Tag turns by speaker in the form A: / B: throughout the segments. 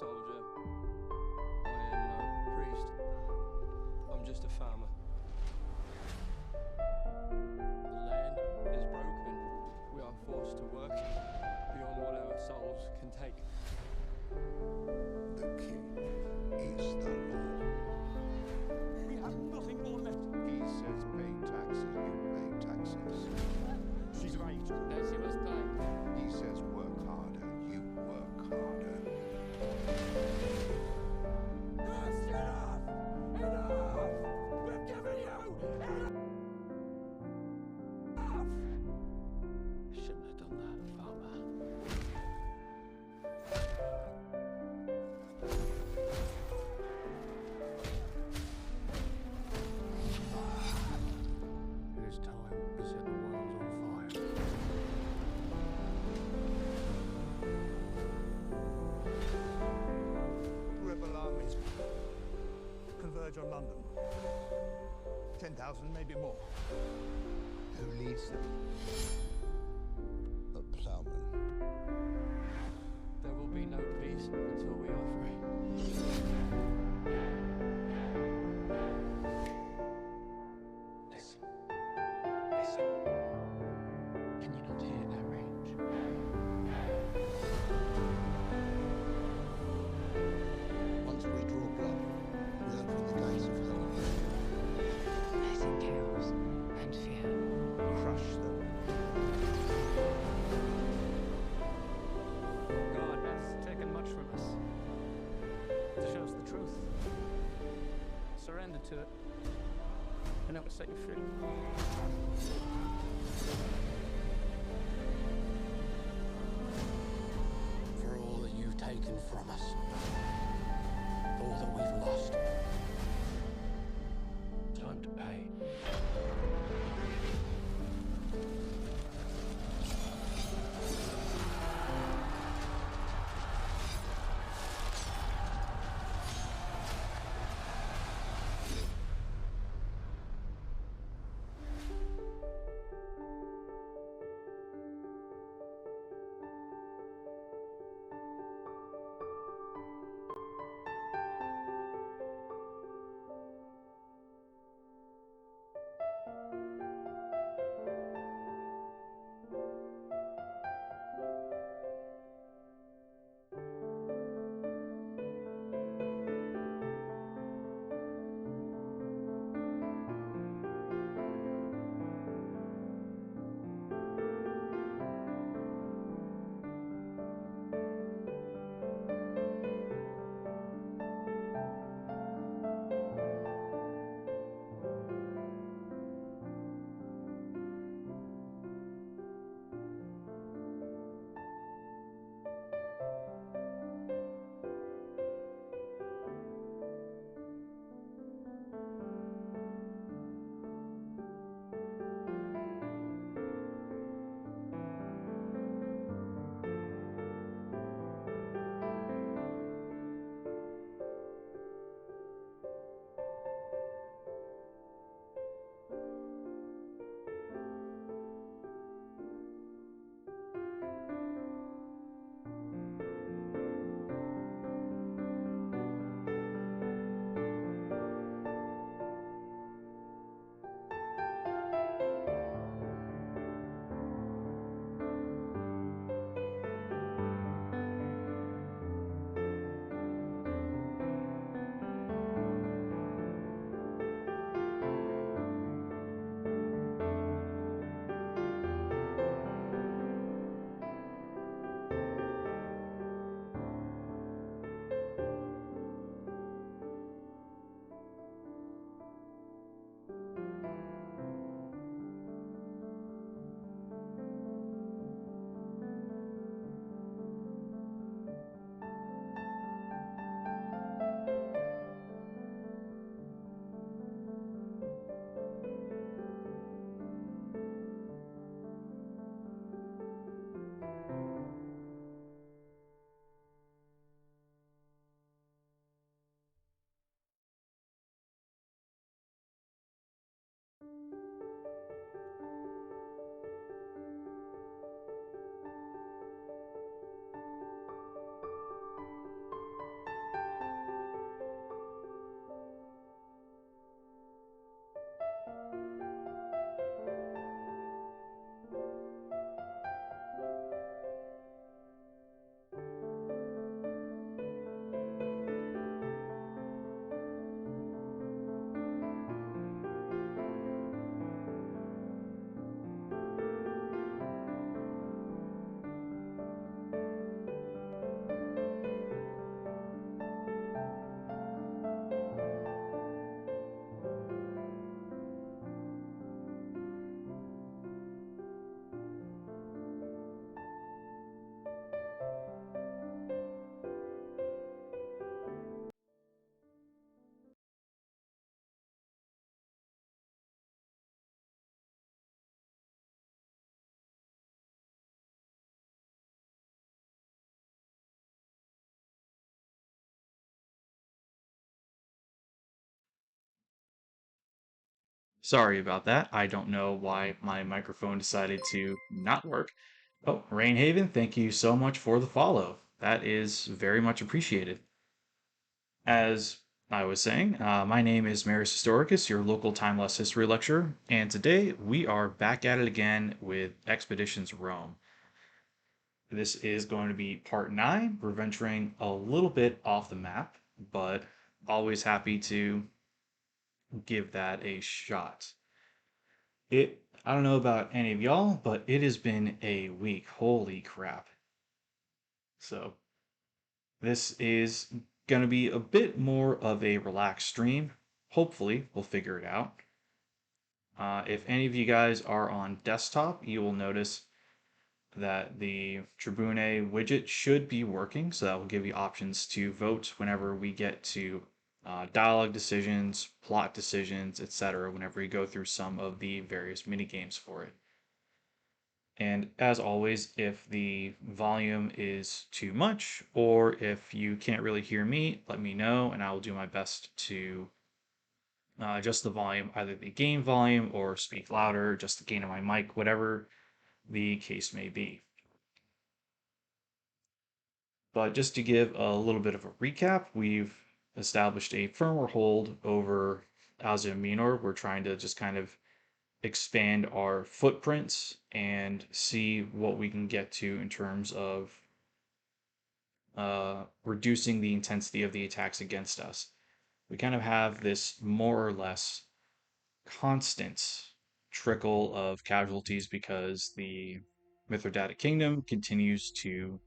A: soldier. I am no priest. I'm just a farmer. The land is broken. We are forced to work beyond what our souls can take.
B: The king is the law.
C: We have nothing more left.
B: He says pay taxes, you pay taxes.
C: She's of age.
A: Then she must pay.
B: He says work harder, you work harder.
C: That's enough! Enough! We've given you enough!
A: Shouldn't have done that, farmer.
B: It is time to set the world on fire.
C: Rebel armies converge on London. 10,000, maybe more.
B: Who leads them? A ploughman.
A: There will be no peace until we are free. Listen. Listen. Can you not hear that range?
B: Once we draw blood, we open the gates of hell.
D: Letting chaos and fear.
C: Crush them. God has taken much from us to show us the truth. Surrender to it, and it will set you free.
A: For all that you've taken from us, all that we've lost. Time to pay.
E: Sorry about that. I don't know why my microphone decided to not work. Oh, Rainhaven, thank you so much for the follow. That is very much appreciated. As I was saying, my name is Marius Historicus, your local timeless history lecturer, and today we are back at it again with Expeditions Rome. This is going to be part 9. We're venturing a little bit off the map, but always happy to give that a shot. I don't know about any of y'all, but it has been a week. Holy crap. So, this is going to be a bit more of a relaxed stream. Hopefully, we'll figure it out. If any of you guys are on desktop, you will notice that the Tribune widget should be working, so that will give you options to vote whenever we get to dialogue decisions, plot decisions, etc., whenever we go through some of the various mini games for it. And as always, if the volume is too much, or if you can't really hear me, let me know, and I will do my best to adjust the volume, either the game volume or speak louder, just the gain of my mic, whatever the case may be. But just to give a little bit of a recap, we've established a firmer hold over Asia Minor. We're trying to just kind of expand our footprints and see what we can get to in terms of reducing the intensity of the attacks against us. We kind of have this more or less constant trickle of casualties because the Mithridatic Kingdom continues to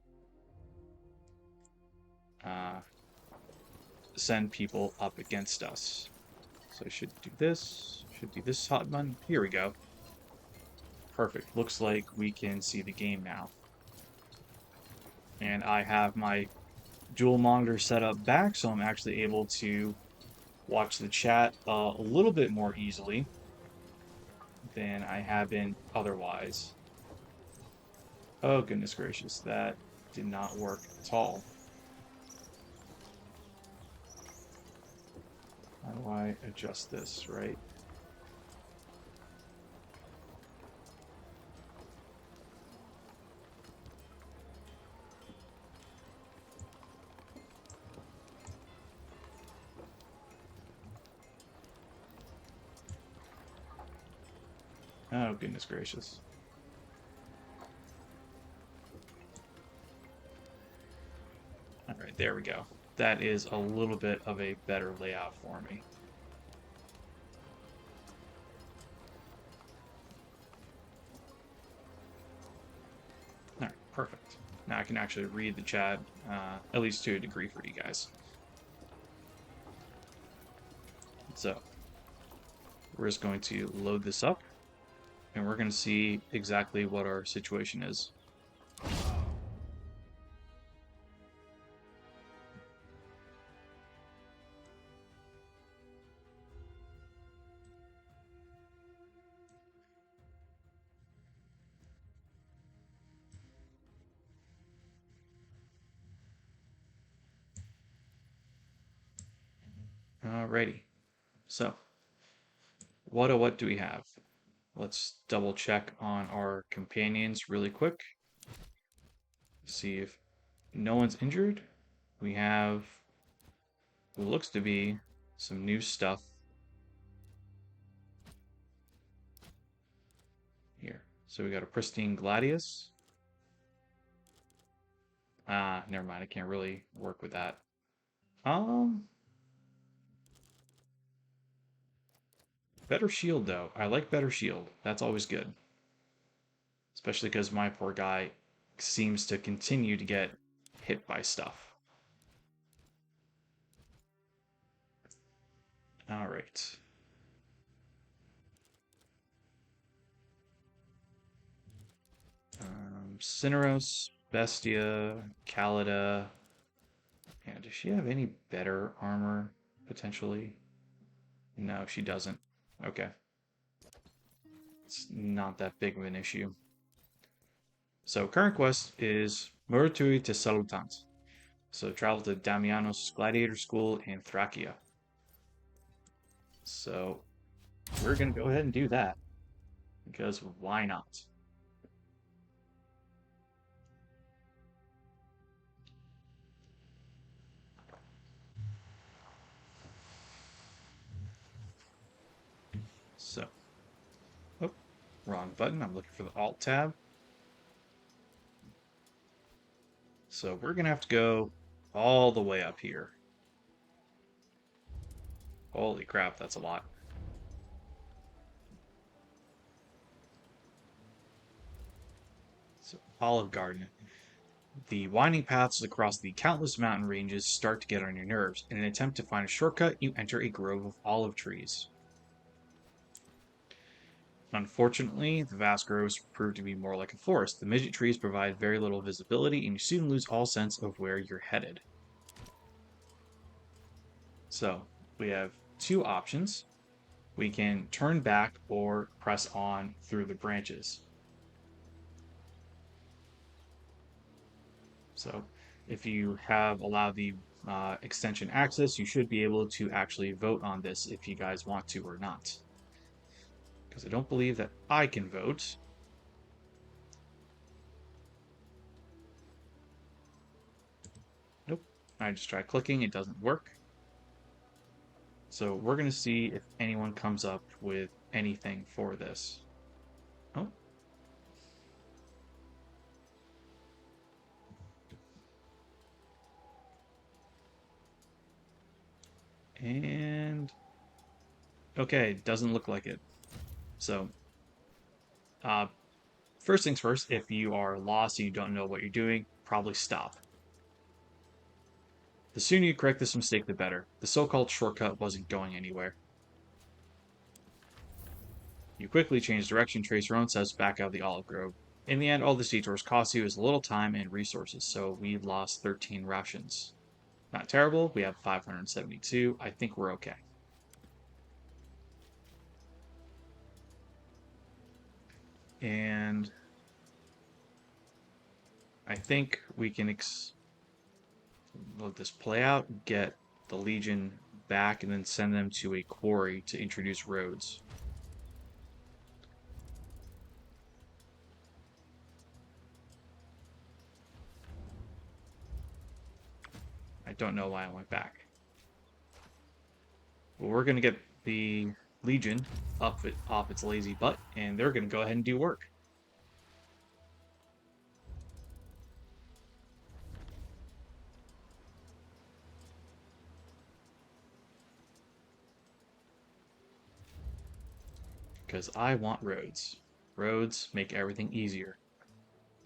E: send people up against us. So I should do this. Should be this hot button. Here we go. Perfect. Looks like we can see the game now. And I have my dual monitor set up back, so I'm actually able to watch the chat a little bit more easily than I have been otherwise. Oh, goodness gracious. That did not work at all. How do I adjust this, right? Oh, goodness gracious. All right, there we go. That is a little bit of a better layout for me. All right, perfect. Now I can actually read the chat, at least to a degree for you guys. So, we're just going to load this up, and we're going to see exactly what our situation is. Alrighty. So, what do we have? Let's double check on our companions really quick. See if no one's injured. We have what looks to be some new stuff here. So we got a pristine gladius. Never mind. I can't really work with that. Better shield though. I like better shield. That's always good. Especially because my poor guy seems to continue to get hit by stuff. All right. Cineros, Bestia, Calida. Yeah, does she have any better armor, potentially? No, she doesn't. Okay. It's not that big of an issue. So, current quest is Muratui to Salutant. So, travel to Damianos Gladiator School in Thracia. So, we're going to go ahead and do that. Because why not? So, oh, wrong button. I'm looking for the Alt tab. So we're going to have to go all the way up here. Holy crap, that's a lot. So, Olive Garden. The winding paths across the countless mountain ranges start to get on your nerves. In an attempt to find a shortcut, you enter a grove of olive trees. Unfortunately, the vast groves prove to be more like a forest. The midget trees provide very little visibility, and you soon lose all sense of where you're headed. So, we have two options. We can turn back or press on through the branches. So, if you have allowed the extension access, you should be able to actually vote on this if you guys want to or not. Because I don't believe that I can vote. Nope. I just tried clicking, it doesn't work. So we're going to see if anyone comes up with anything for this. Oh. And okay, doesn't look like it. So, first things first, if you are lost and you don't know what you're doing, probably stop. The sooner you correct this mistake, the better. The so-called shortcut wasn't going anywhere. You quickly change direction, trace your own steps back out of the olive grove. In the end, all this detours cost you is a little time and resources, so we lost 13 rations. Not terrible, we have 572. I think we're okay. And I think we can let this play out, get the Legion back, and then send them to a quarry to introduce roads. I don't know why I went back. Well, we're going to get the Legion off its lazy butt, and they're going to go ahead and do work. Because I want roads. Roads make everything easier,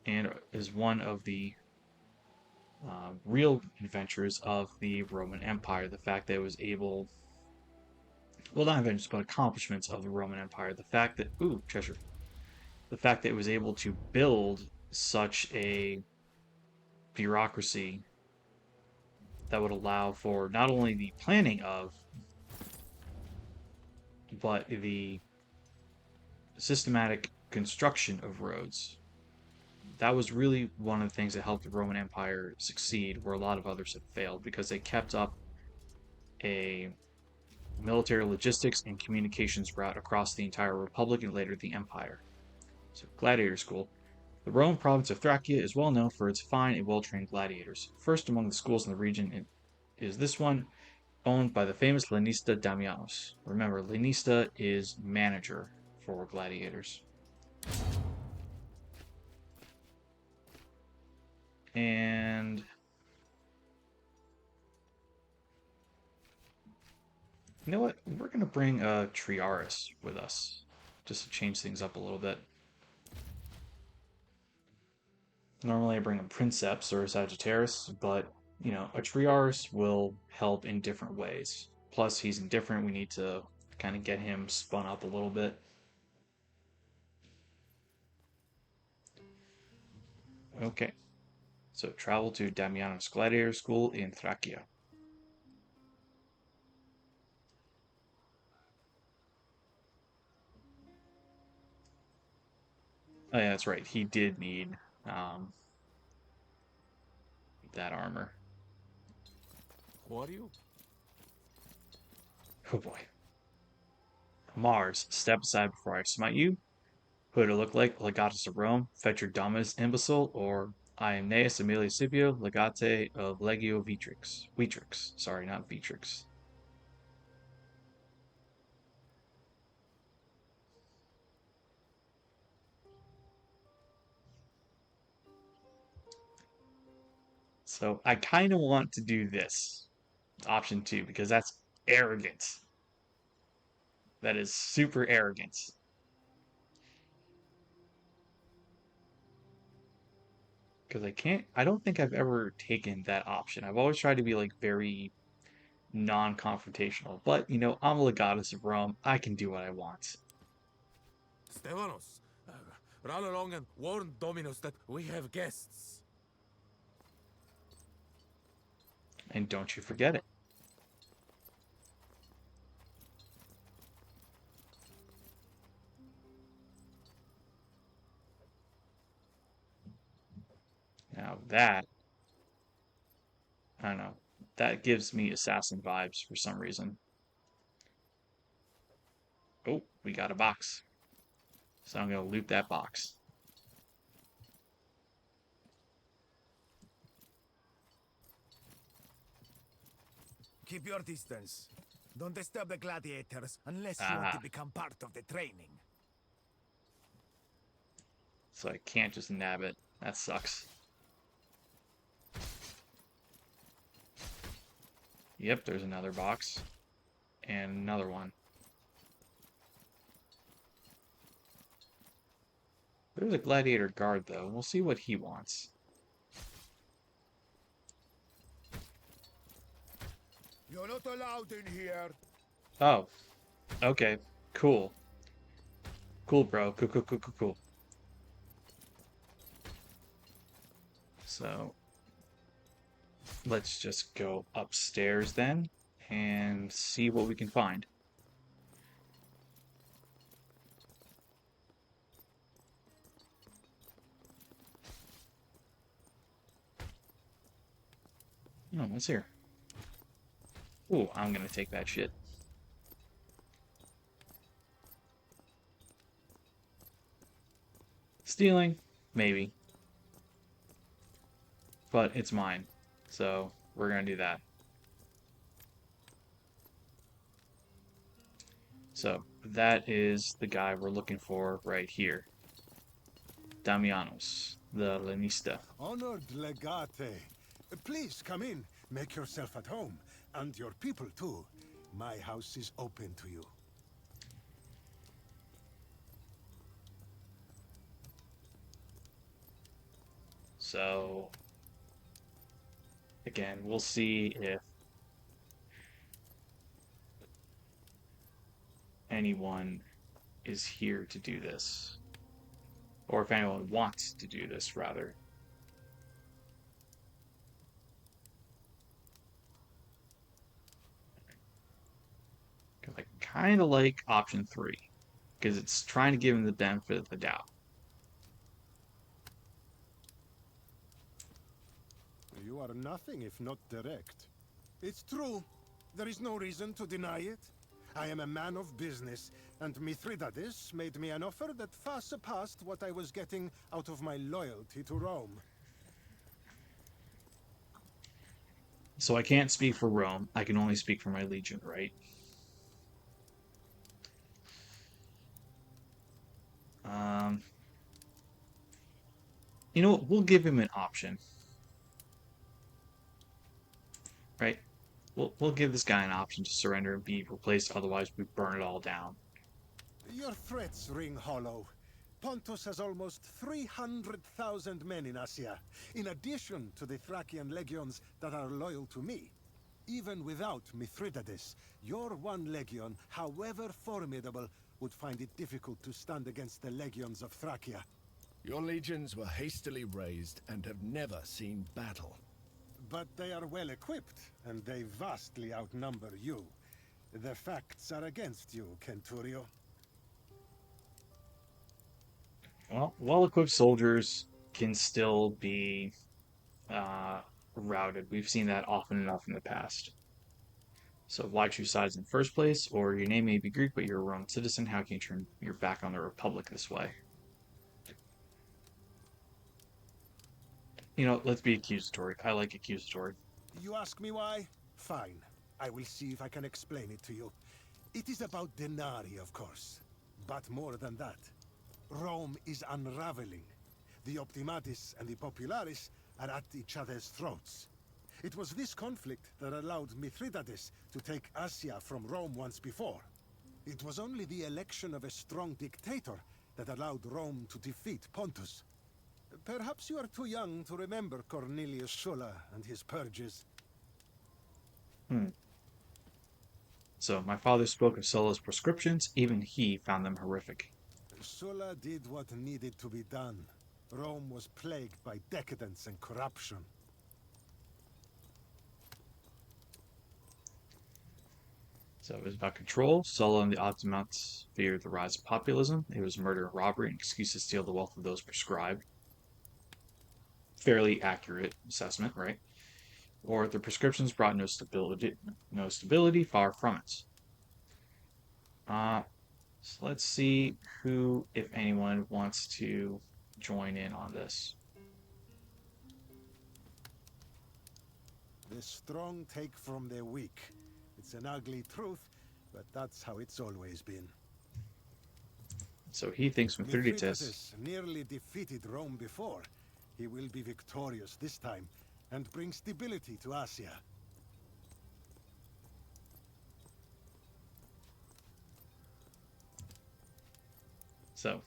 E: and is one of the real adventures of the Roman Empire. The fact that it was able, well, not adventures, but accomplishments of the Roman Empire. The fact that, ooh, treasure. The fact that it was able to build such a bureaucracy that would allow for not only the planning of, but the systematic construction of roads. That was really one of the things that helped the Roman Empire succeed, where a lot of others have failed, because they kept up a military logistics and communications route across the entire Republic and later the Empire. So, Gladiator School. The Roman province of Thracia is well known for its fine and well-trained gladiators. First among the schools in the region is this one, owned by the famous Lanista Damianus. Remember, Lanista is manager for gladiators. And you know what? We're going to bring Triaris with us, just to change things up a little bit. Normally I bring a Princeps or a Sagittarius, but, you know, a Triaris will help in different ways. Plus, he's indifferent. We need to kind of get him spun up a little bit. Okay. So, travel to Damianus Gladiator School in Thracia. Oh yeah, that's right. He did need that armor.
A: Who are you?
E: Oh boy. Mars, step aside before I smite you. Who would it look like? Legatus of Rome, Fetcher Dominus Imbecile, or I am Gnaeus Aemilius Scipio, Legate of Legio Vitrix. Vitrix. Sorry, not Vitrix. So I kind of want to do this, option 2, because that's arrogant. That is super arrogant. Because I don't think I've ever taken that option. I've always tried to be like very non-confrontational. But, I'm a Legatus of Rome. I can do what I want.
F: Stevanos, run along and warn Dominus that we have guests.
E: And don't you forget it. Now that, I don't know, that gives me assassin vibes for some reason. Oh, we got a box. So I'm going to loot that box.
F: Keep your distance. Don't disturb the gladiators unless you want to become part of the training.
E: So I can't just nab it. That sucks. Yep, there's another box. And another one. There's a gladiator guard, though. We'll see what he wants.
F: You're not allowed in here.
E: Oh. Okay. Cool. Cool, bro. Cool. So, let's just go upstairs then and see what we can find. Oh, what's here? Ooh, I'm gonna take that shit. Stealing? Maybe. But it's mine. So, we're gonna do that. So, that is the guy we're looking for right here. Damianos, the Lanista.
G: Honored legate. Please come in. Make yourself at home. And your people too. My house is open to you.
E: So, again, we'll see if anyone is here to do this. Or if anyone wants to do this, rather. Because I kind of like option 3. Because it's trying to give him the benefit of the doubt.
G: You are nothing if not direct. It's true. There is no reason to deny it. I am a man of business, and Mithridates made me an offer that far surpassed what I was getting out of my loyalty to Rome.
E: So I can't speak for Rome. I can only speak for my legion, right? You know what? We'll give him an option. Right? We'll give this guy an option to surrender and be replaced, otherwise we burn it all down.
G: Your threats ring hollow. Pontus has almost 300,000 men in Asia, in addition to the Thracian legions that are loyal to me. Even without Mithridates, your one legion, however formidable, would find it difficult to stand against the legions of Thracia.
H: Your legions were hastily raised and have never seen battle.
G: But they are well equipped, and they vastly outnumber you. The facts are against you, Centurio.
E: Well, well-equipped soldiers can still be routed. We've seen that often enough in the past. So why choose sides in the first place? Or your name may be Greek, but you're a Roman citizen. How can you turn your back on the Republic this way? You know, let's be accusatory. I like accusatory.
G: You ask me why? Fine. I will see if I can explain it to you. It is about Deinera, of course. But more than that. Rome is unraveling. The Optimatis and the Popularis are at each other's throats. It was this conflict that allowed Mithridates to take Asia from Rome once before. It was only the election of a strong dictator that allowed Rome to defeat Pontus. Perhaps you are too young to remember Cornelius Sulla and his purges.
E: So my father spoke of Sulla's prescriptions. Even he found them horrific.
G: Sulla did what needed to be done. Rome was plagued by decadence and corruption.
E: So it was about control. Sulla and the Optimates feared the rise of populism. It was murder and robbery, an excuse to steal the wealth of those prescribed. Fairly accurate assessment, right? Or the prescriptions brought no stability, far from it. So let's see who, if anyone, wants to join in on this.
G: The strong take from the weak. It's an ugly truth, but that's how it's always been.
E: So he thinks Mithridates
G: nearly defeated Rome before. He will be victorious this time, and bring stability to Asia.
E: So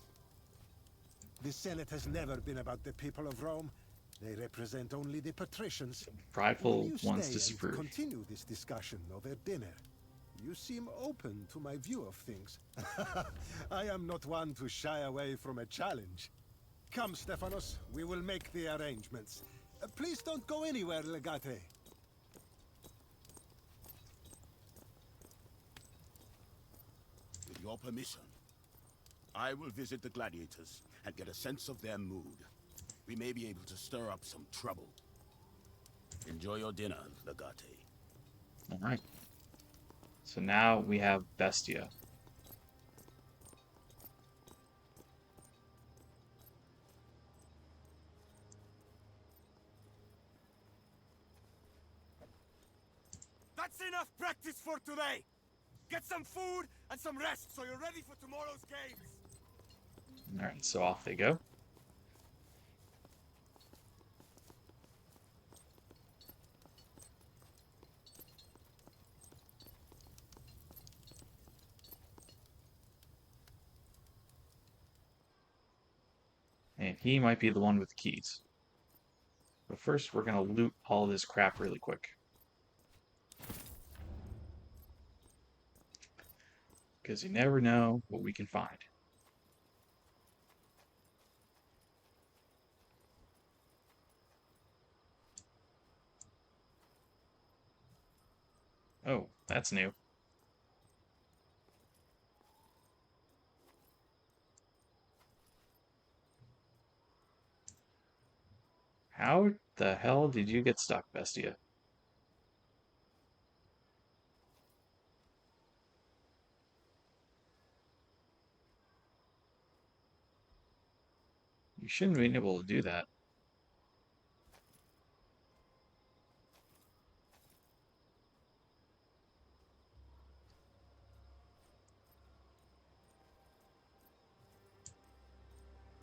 G: The Senate has never been about the people of Rome. They represent only the patricians.
E: prideful
G: Will you
E: ones
G: stay
E: disapprove.
G: and continue this discussion over dinner? You seem open to my view of things. I am not one to shy away from a challenge. Come, Stephanos, we will make the arrangements. Please don't go anywhere, Legate.
I: With your permission, I will visit the gladiators and get a sense of their mood. We may be able to stir up some trouble. Enjoy your dinner, Legate.
E: All right. So now we have Bestia.
F: That's enough practice for today! Get some food and some rest so you're ready for tomorrow's games!
E: All right, so off they go. And he might be the one with the keys. But first, we're going to loot all this crap really quick. Because you never know what we can find. Oh, that's new. How the hell did you get stuck, Bestia? You shouldn't be able to do that.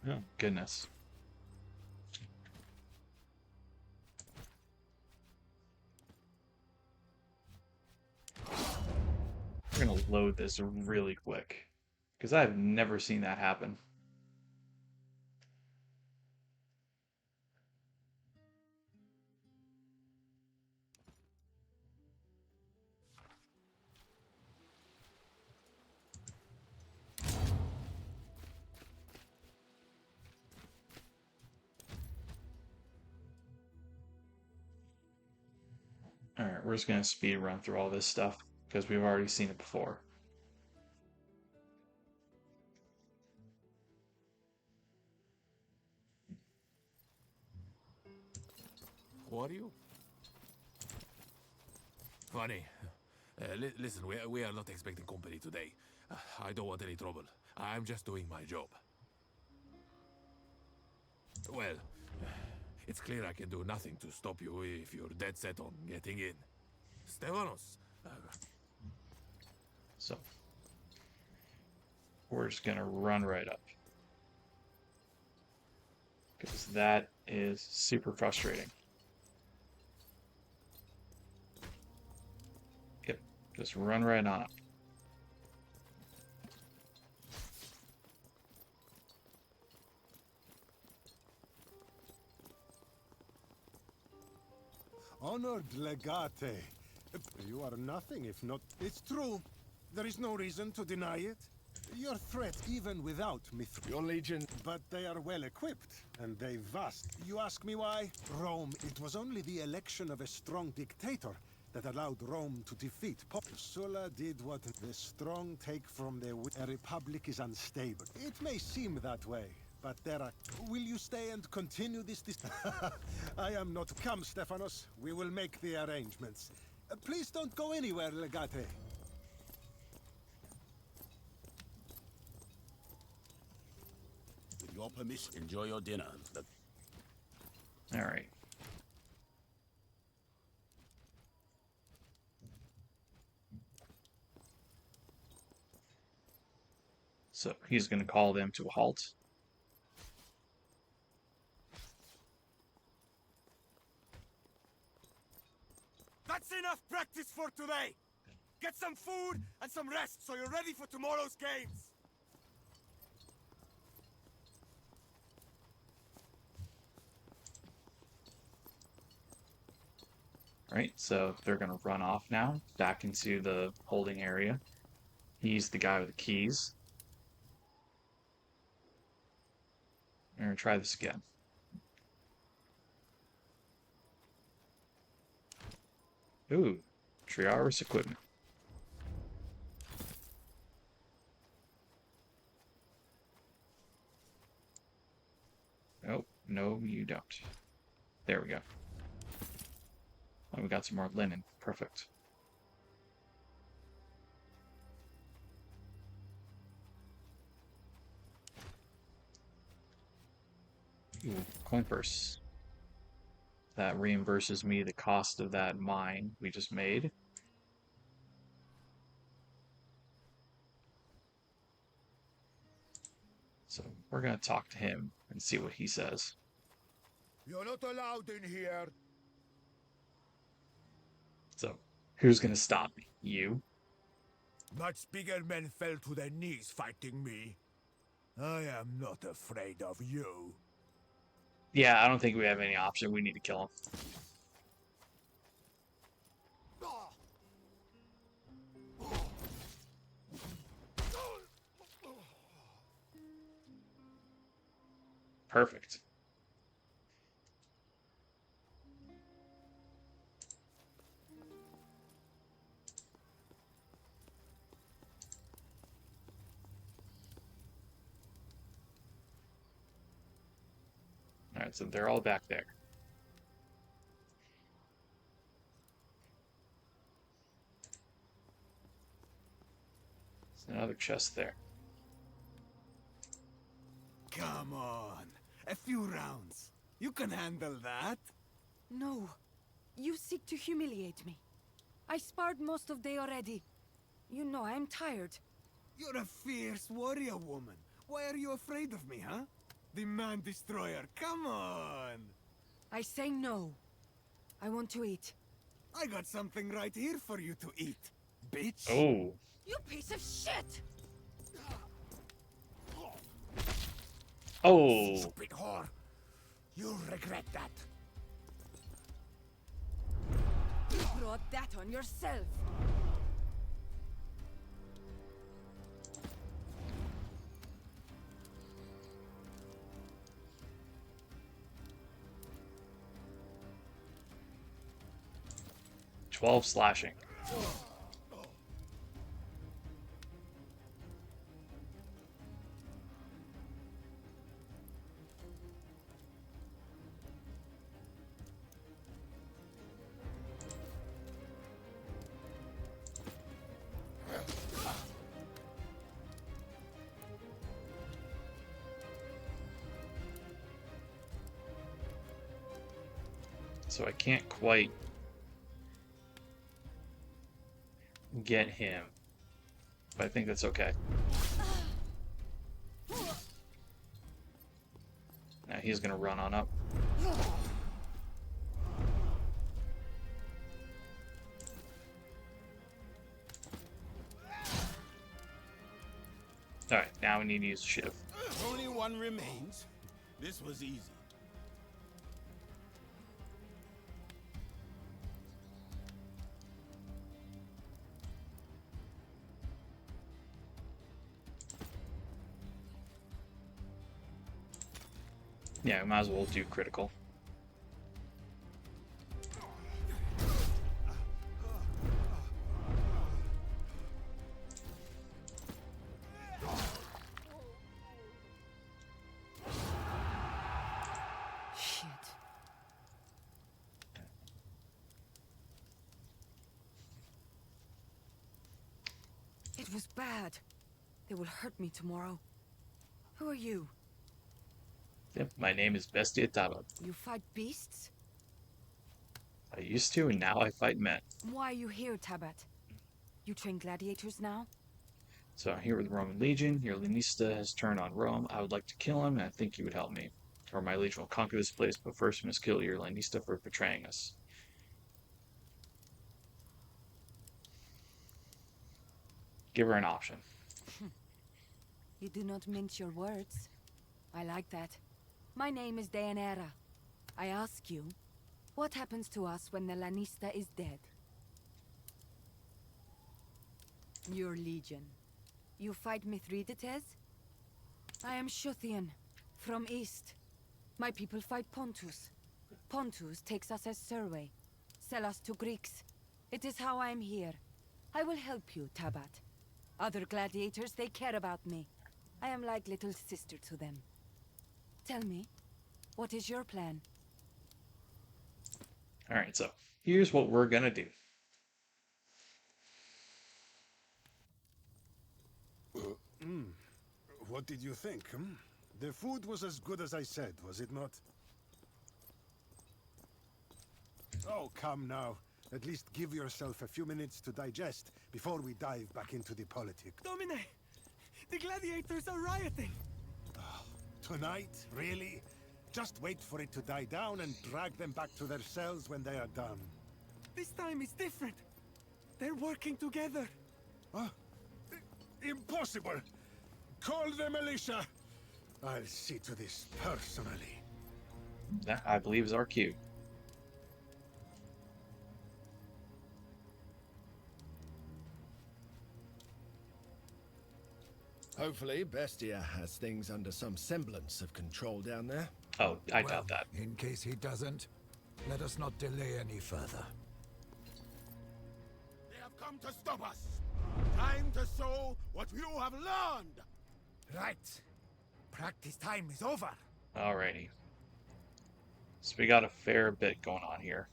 E: Oh, goodness. We're going to load this really quick. Because I've never seen that happen. Alright, we're just going to speed run through all this stuff. Because we've already seen it before.
F: Who are you? Funny.
J: Listen, we are not expecting company today. I don't want any trouble. I'm just doing my job. Well, it's clear I can do nothing to stop you if you're dead set on getting in. Stefanos.
E: So we're just gonna run right up. Because that is super frustrating. Yep, just run right on up.
G: Honored legate. You are nothing if not... It's true. There is no reason to deny it. Your threat even without Mithril.
H: Your legion...
G: But they are well equipped, and they vast. You ask me why? Rome. It was only the election of a strong dictator that allowed Rome to defeat Pope. Sulla did what the strong take from their... A republic is unstable. It may seem that way, but there are... Will you stay and continue this... I am not... Come, Stephanos. We will make the arrangements. Please don't go anywhere, Legate.
I: With your permission, enjoy your dinner.
E: All right. So he's going to call them to a halt.
F: That's enough practice for today! Get some food and some rest so you're ready for tomorrow's games!
E: Right, so they're going to run off now, back into the holding area. He's the guy with the keys. We're going to try this again. Ooh, Triaris equipment. Oh, no, you don't. There we go. Oh, we got some more linen. Perfect. Ooh, coin purse. That reimburses me the cost of that mine we just made. So we're going to talk to him and see what he says.
H: You're not allowed in here.
E: So, who's going to stop me? You?
H: Much bigger men fell to their knees fighting me. I am not afraid of you.
E: Yeah, I don't think we have any option. We need to kill him. Perfect. Alright, so they're all back there. There's another chest there.
F: Come on, a few rounds. You can handle that.
K: No, you seek to humiliate me. I sparred most of day already. You know I'm tired.
F: You're a fierce warrior woman. Why are you afraid of me, huh? The man destroyer, come on!
K: I say no. I want to eat.
F: I got something right here for you to eat, bitch.
E: Oh.
K: You piece of shit!
E: Oh.
H: Stupid whore. You'll regret that.
K: You brought that on yourself.
E: "12 slashing. So I can't quite get him. But I think that's okay. Now he's gonna run on up. Alright, now we need to use the shiv.
I: Only one remains. This was easy.
E: Yeah, we might as well do critical.
K: Shit. It was bad. They will hurt me tomorrow. Who are you?
E: Yep, my name is Bestia Tabat.
K: You fight beasts?
E: I used to, and now I fight men.
K: Why are you here, Tabat? You train gladiators now?
E: So I'm here with the Roman Legion. Your Lanista has turned on Rome. I would like to kill him, and I think you would help me. Or my Legion will conquer this place, but first we must kill your Lanista for betraying us. Give her an option.
K: You do not mince your words. I like that. My name is Deinera. I ask you, what happens to us when the Lanista is dead? Your legion. You fight Mithridates? I am Shuthian, from east. My people fight Pontus. Pontus takes us as survey, sell us to Greeks. It is how I am here. I will help you, Tabat. Other gladiators, they care about me. I am like little sister to them. Tell me, what is your plan?
E: Alright, so here's what we're gonna do.
G: What did you think? The food was as good as I said, was it not? Oh, come now. At least give yourself a few minutes to digest before we dive back into the politics.
F: Domine! The gladiators are rioting!
G: Tonight? Really? Just wait for it to die down and drag them back to their cells when they are done.
F: This time is different. They're working together.
G: Impossible! Call the militia! I'll see to this personally.
E: That, I believe, is our cue.
L: Hopefully, Bestia has things under some semblance of control down there.
E: Oh, I doubt that.
H: In case he doesn't, let us not delay any further.
I: They have come to stop us. Time to show what you have learned.
H: Right. Practice time is over.
E: Alrighty. So we got a fair bit going on here.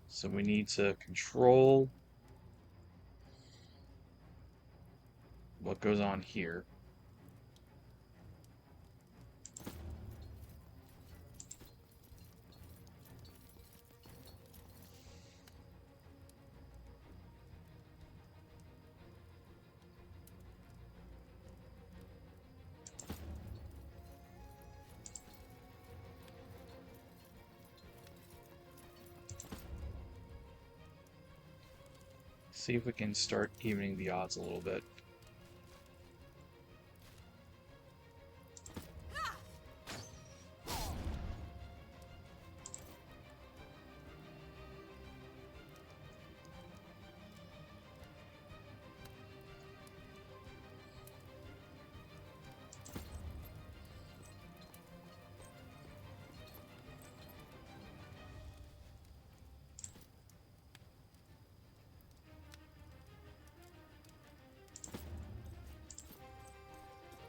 E: So we need to control what goes on here. See if we can start evening the odds a little bit.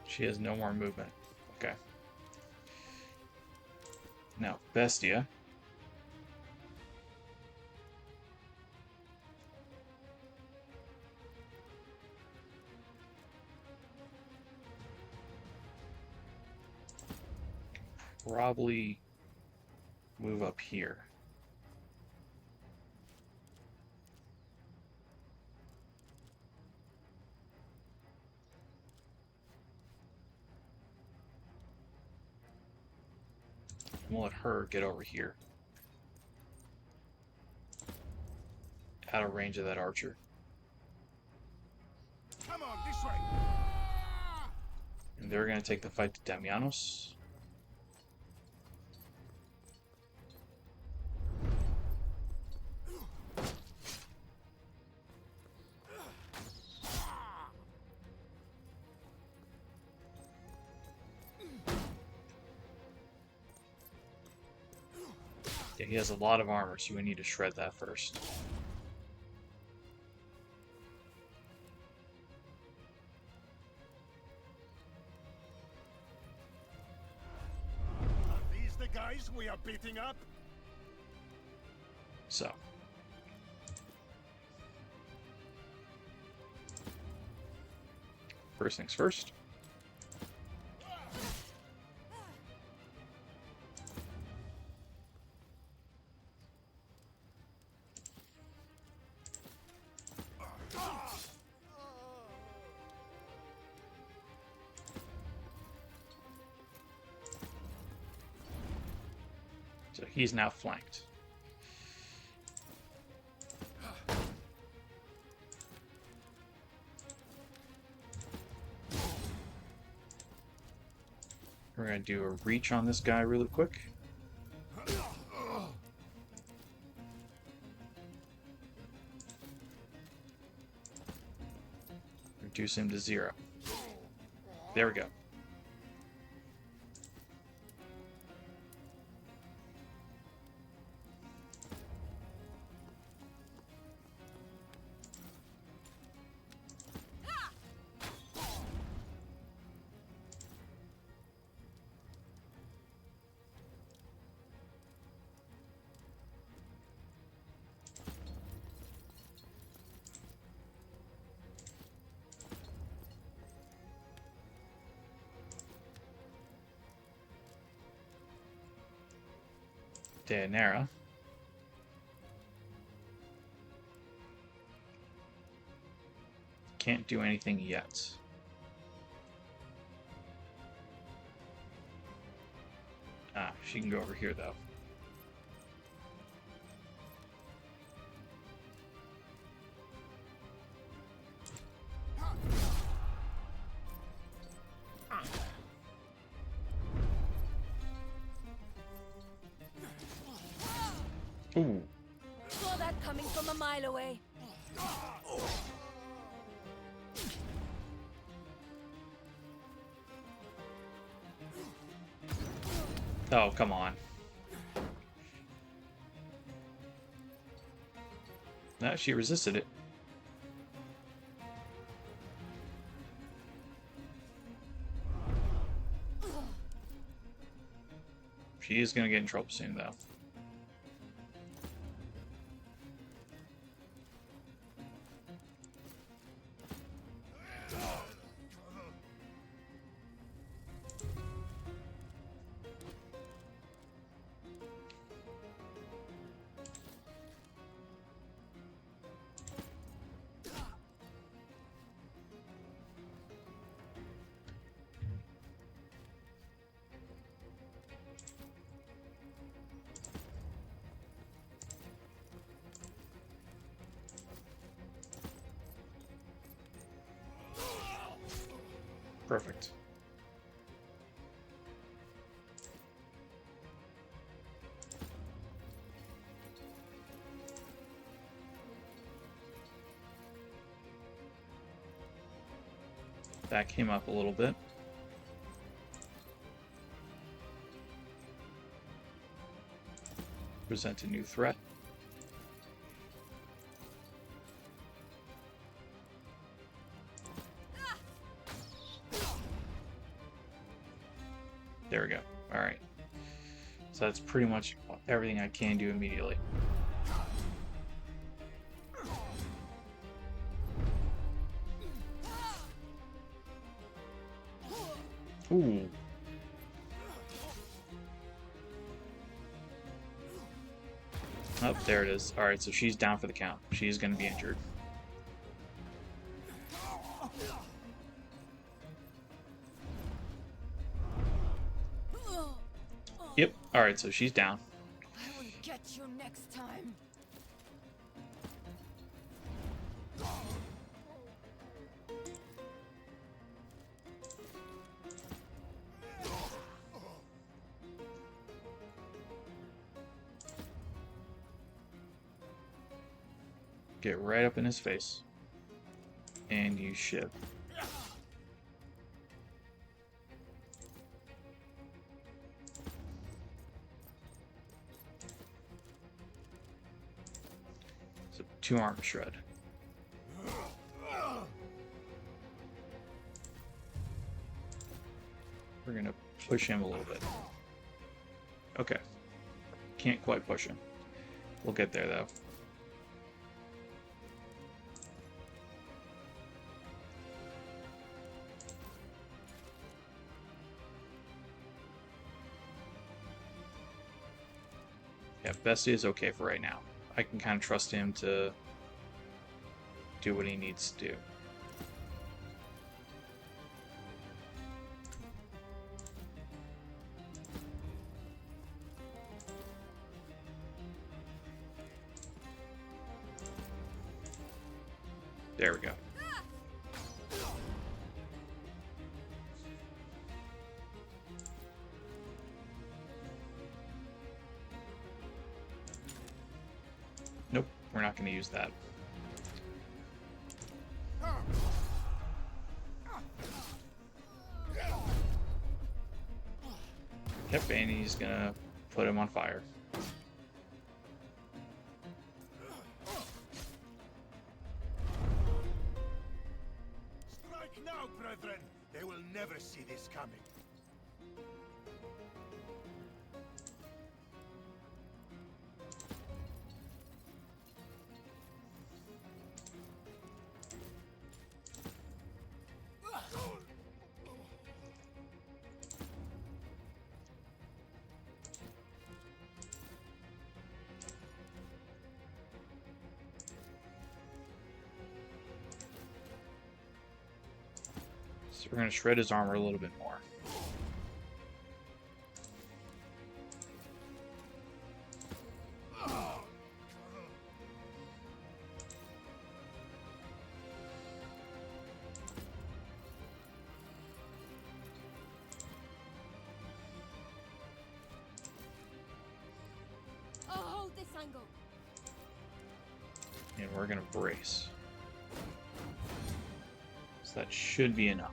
E: She has no more movement. Okay. Now, Bestia. probably move up here. We'll let her get over here. Out of range of that archer.
F: Come on, this way.
E: And they're going to take the fight to Damianos. Yeah, he has a lot of armor, so we need to shred that first.
G: Are these the guys we are beating up?
E: So. First things first. So he's now flanked. We're going to do a reach on this guy really quick. Reduce him to 0. There we go. Deinera. Can't do anything yet. Ah, she can go over here though. Ooh.
K: Saw that coming from a mile away.
E: Oh, come on. No, she resisted it. She is going to get in trouble soon, though. Perfect. Back him up a little bit. Present a new threat. There we go. Alright. So that's pretty much everything I can do immediately. Ooh. Oh, there it is. Alright, so she's down for the count. She's going to be injured. Yep. Alright, so she's down.
K: I will get you next time.
E: Get right up in his face. And you ship. So 2 armor shred. We're gonna push him a little bit. Okay. Can't quite push him. We'll get there though. Yeah, Bestia is okay for right now. I can kind of trust him to do what he needs to do. There we go. Nope, we're not going to use that. Yep, and he's going to put him on fire.
H: Strike now, brethren! They will never see this coming.
E: So we're going to shred his armor a little bit more.
K: I'll hold this angle.
E: And we're going to brace. So that should be enough.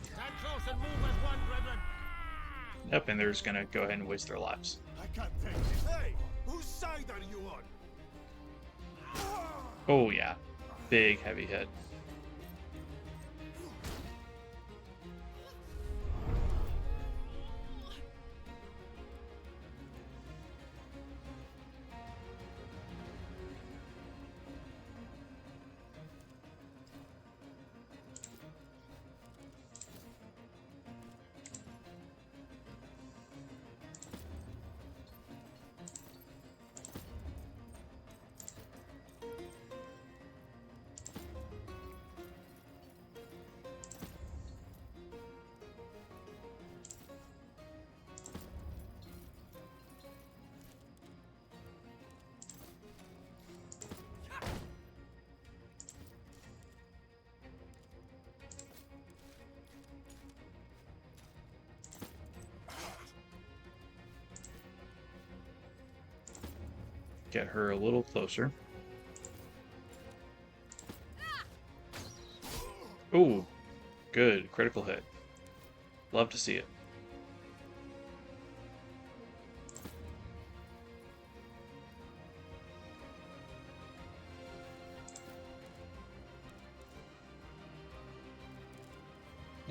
H: Stand close and move as one, brethren!
E: Yep, and they're just going to go ahead and waste their lives.
H: I can't take this. Hey! Whose side are you on?
E: Oh yeah, big heavy hit. Get her a little closer. Ooh, good. Critical hit. Love to see it.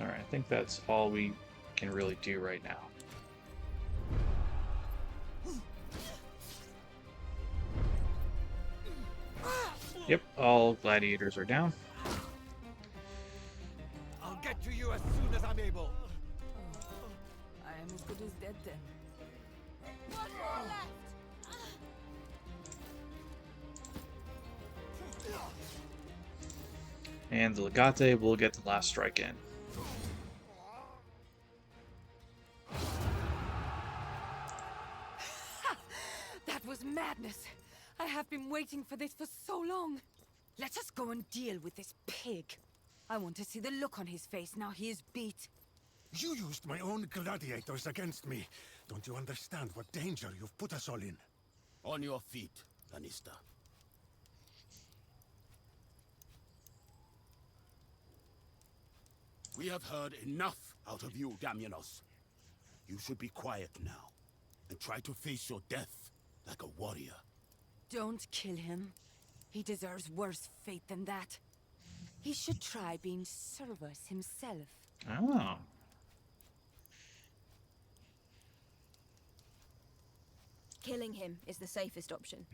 E: Alright, I think that's all we can really do right now. Yep, all gladiators are down.
F: I'll get to you as soon as I'm able.
K: I am as good as dead then.
F: One more left.
E: and the Legate will get the last strike in.
K: That was madness. I have been waiting for this for so long. Let us go and deal with this pig. I want to see the look on his face now he is beat.
G: You used my own gladiators against me. Don't you understand what danger you've put us all in?
I: On your feet, Lannister. We have heard enough out of you, Damianos. You should be quiet now, and try to face your death like a warrior.
K: Don't kill him. He deserves worse fate than that. He should try being Cerberus himself.
E: Oh.
M: Killing him is the safest option.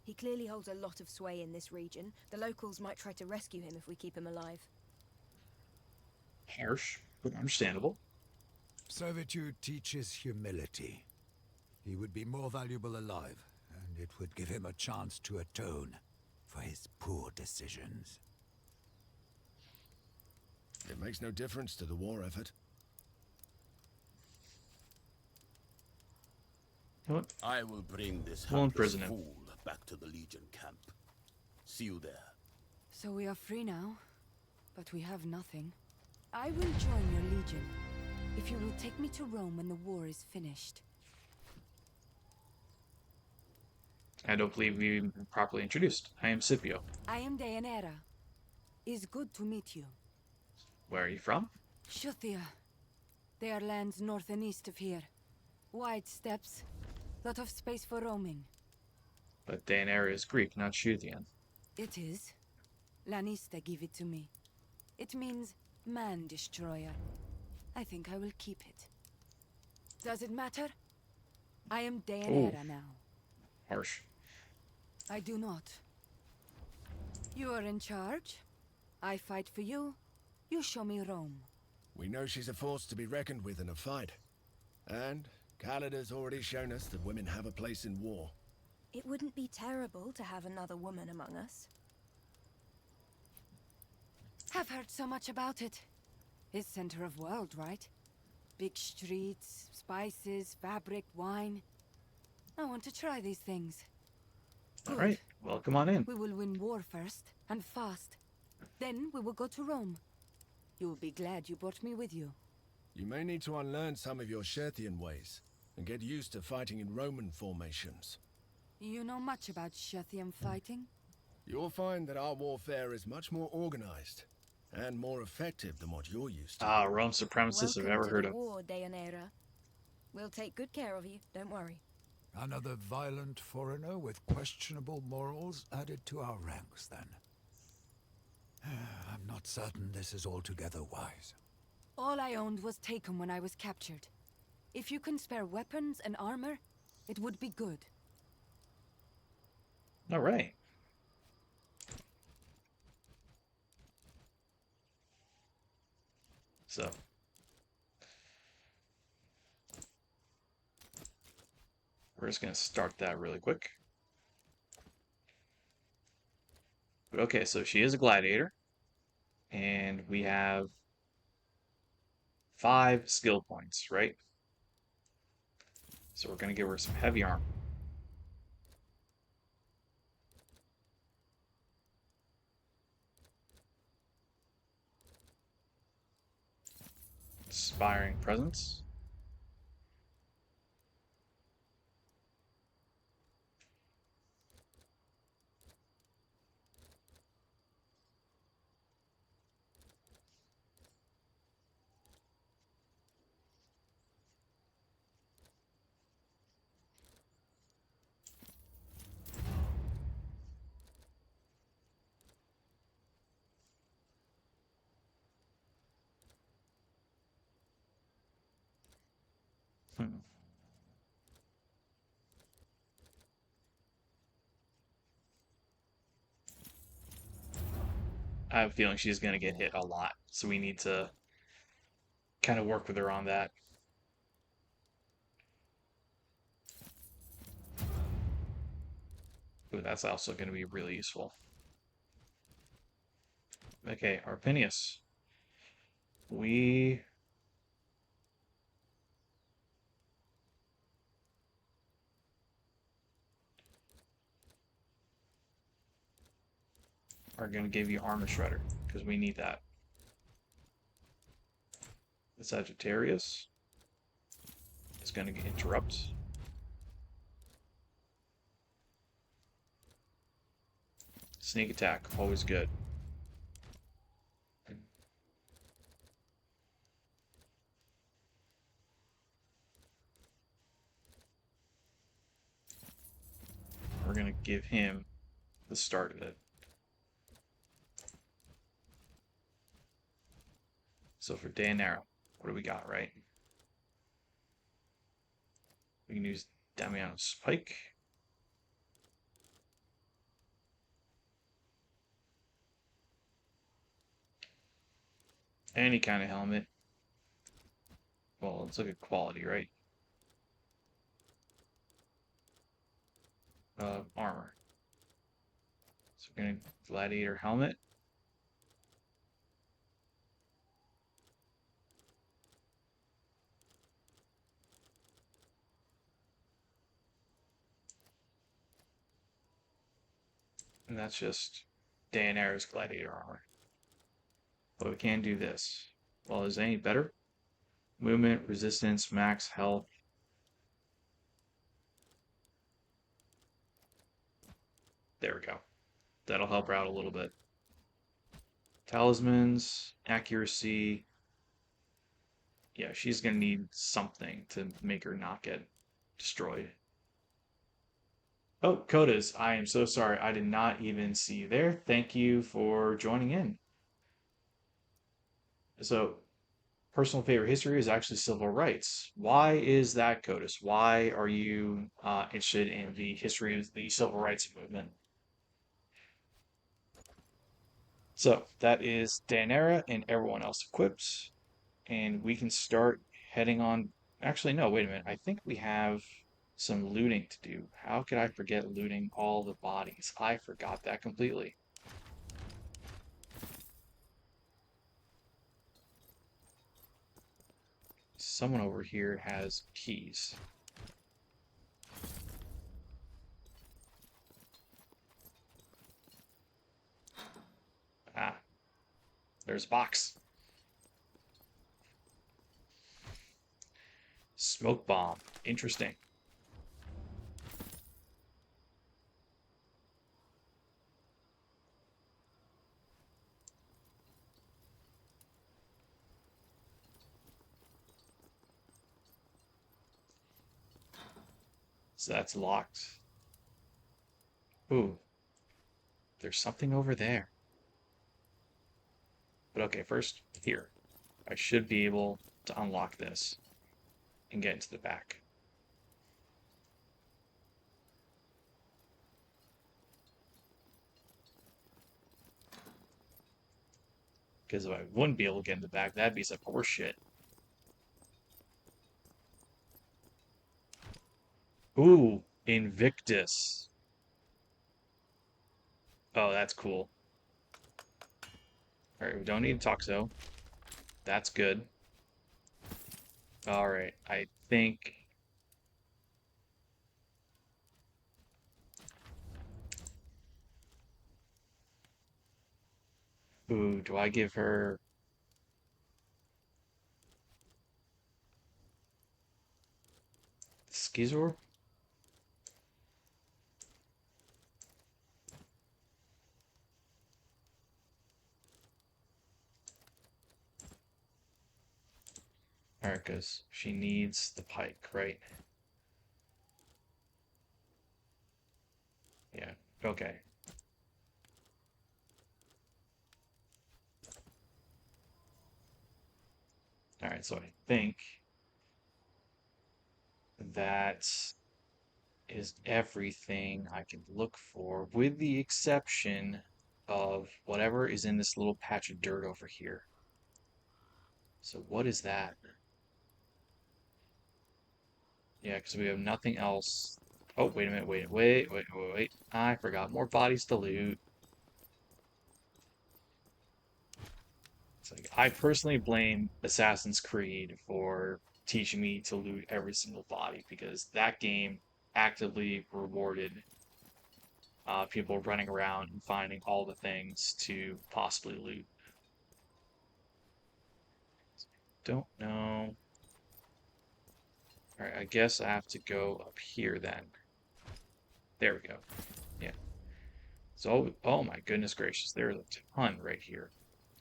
M: He clearly holds a lot of sway in this region. The locals might try to rescue him if we keep him alive.
E: Harsh, but understandable.
H: Servitude teaches humility. He would be more valuable alive, and it would give him a chance to atone for his poor decisions.
L: It makes no difference to the war effort.
E: What?
I: I will bring this
E: We'll
I: hapless
E: imprison him.
I: fool back to the Legion camp. See you there.
K: So we are free now, but we have nothing. I will join your legion, if you will take me to Rome when the war is finished.
E: I don't believe we've been properly introduced. I am Scipio.
K: I am Deinera. It's good to meet you.
E: Where are you from?
K: Scythia. They are lands north and east of here. Wide steppes, lot of space for roaming.
E: But Deinera is Greek, not Scythian.
K: It is. Lannister give it to me. It means man destroyer. I think I will keep it. Does it matter? I am Deinera now.
E: Harsh.
K: I do not. You are in charge. I fight for you. You show me Rome.
L: We know she's a force to be reckoned with in a fight. And Khalid's already shown us that women have a place in war.
M: It wouldn't be terrible to have another woman among us.
K: Have heard so much about it. It's center of world, right? Big streets, spices, fabric, wine. I want to try these things.
E: All right, well, come on in.
K: We will win war first, and fast. Then we will go to Rome. You will be glad you brought me with you.
L: You may need to unlearn some of your Scythian ways, and get used to fighting in Roman formations.
K: You know much about Scythian fighting?
L: You'll find that our warfare is much more organized, and more effective than what you're used to.
E: Ah, Rome supremacists I've ever heard of.
M: War, Deinera. We'll take good care of you, don't worry.
H: Another violent foreigner with questionable morals added to our ranks, then. I'm not certain this is altogether wise.
K: All I owned was taken when I was captured. If you can spare weapons and armor, it would be good.
E: All right. So. We're just going to start that really quick. But okay, so she is a gladiator. And we have 5 skill points, right? So we're going to give her some heavy armor. Inspiring presence. I have a feeling she's going to get hit a lot, so we need to kind of work with her on that. Ooh, that's also going to be really useful. Okay, Arpinius. We are going to give you Armor Shredder, because we need that. The Sagittarius is going to interrupt. Sneak attack, always good. We're going to give him the start of it. So for Deinera, what do we got, right? We can use Damiano's Pike. Any kind of helmet. Well, let's look at quality, right? Armor. So we're going to Gladiator helmet. And that's just Deinera's Gladiator armor. But we can do this. Well, is it any better? Movement, resistance, max health. There we go. That'll help her out a little bit. Talismans, accuracy. Yeah, she's going to need something to make her not get destroyed. Oh, Kodas, I am so sorry. I did not even see you there. Thank you for joining in. So, personal favorite history is actually civil rights. Why is that, Kodas? Why are you interested in the history of the civil rights movement? So, that is Deinera and everyone else equipped. And we can start heading on. Actually, no, wait a minute. I think we have some looting to do. How could I forget looting all the bodies? I forgot that completely. Someone over here has keys. Ah, there's a box. Smoke bomb. Interesting. So that's locked. Ooh. There's something over there. But okay, first, here. I should be able to unlock this and get into the back. Because if I wouldn't be able to get in the back, that'd be some horse shit. Ooh, Invictus. Oh, that's cool. Alright, we don't need Toxo. That's good. Alright, I think... Ooh, do I give her... Skizor? Alright, because she needs the pike, right? Yeah, okay. Alright, so I think that is everything I can look for, with the exception of whatever is in this little patch of dirt over here. So what is that? Yeah, because we have nothing else. Oh, wait a minute, wait. I forgot more bodies to loot. It's like, I personally blame Assassin's Creed for teaching me to loot every single body, because that game actively rewarded people running around and finding all the things to possibly loot. Don't know. Alright, I guess I have to go up here then. There we go. Yeah. So, oh my goodness gracious, there's a ton right here.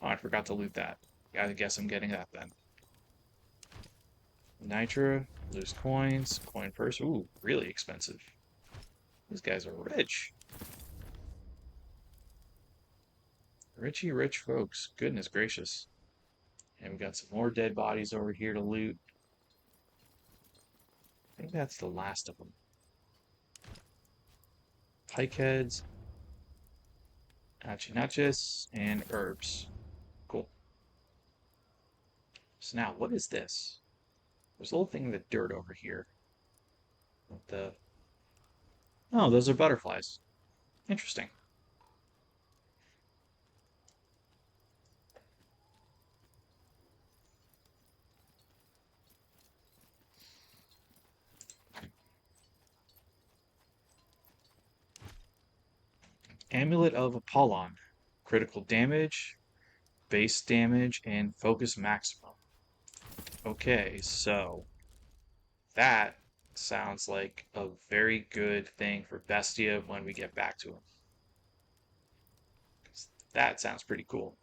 E: Oh, I forgot to loot that. Yeah, I guess I'm getting that then. Nitra, loose coins, coin purse. Ooh, really expensive. These guys are rich. Richy rich folks. Goodness gracious. And we got some more dead bodies over here to loot. I think that's the last of them. Pike heads, nachos, and herbs. Cool. So now, what is this? There's a little thing in the dirt over here. The... Oh, those are butterflies. Interesting. Amulet of Apollon. Critical damage, base damage, and focus maximum. Okay, so that sounds like a very good thing for Bestia when we get back to him. That sounds pretty cool.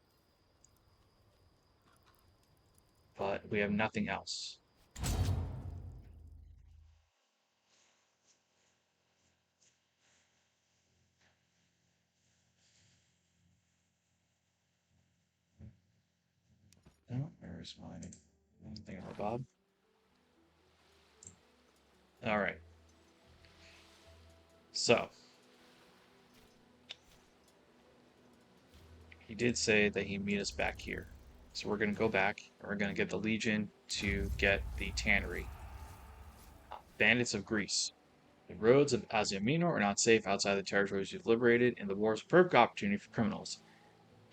E: But we have nothing else. Oh, where's my thing about Bob? Alright. So, he did say that he'd meet us back here. So we're going to go back, and we're going to get the Legion to get the tannery. Bandits of Greece. The roads of Asia Minor are not safe outside the territories you've liberated, and the war is a perfect opportunity for criminals.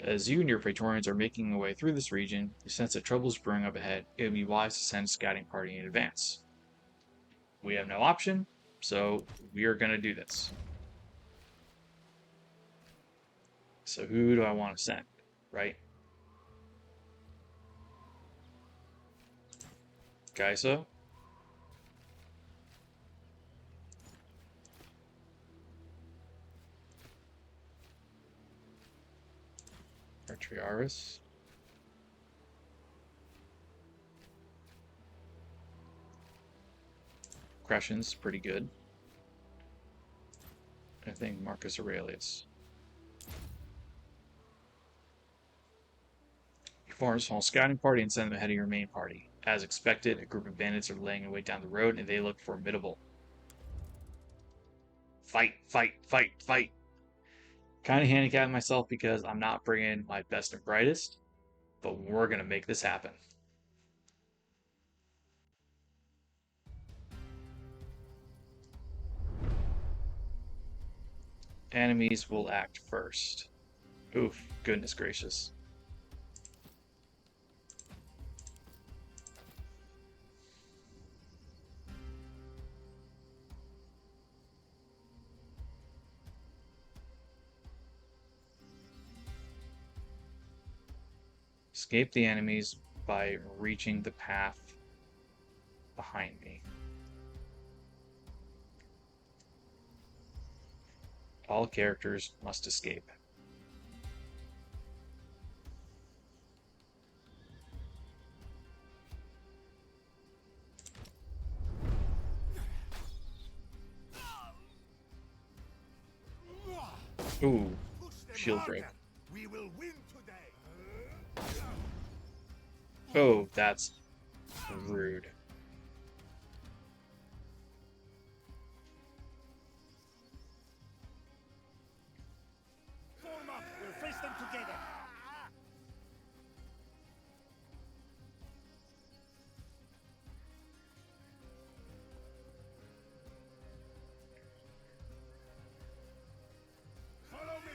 E: As you and your Praetorians are making your way through this region, you sense that trouble is brewing up ahead. It would be wise to send a scouting party in advance. We have no option, so we are going to do this. So who do I want to send, right? Geisa? Artriaris? Crescen's pretty good. I think Marcus Aurelius. You form a small scouting party and send them ahead of your main party. As expected, a group of bandits are laying in wait down the road, and they look formidable. Fight, fight, fight, fight! Kind of handicapping myself because I'm not bringing my best and brightest, but we're going to make this happen. Enemies will act first. Oof, goodness gracious. Escape the enemies by reaching the path behind me. All characters must escape. Ooh, shield break.
F: We will win today.
E: Oh, that's rude.
F: Form up. We'll face them together. Follow me.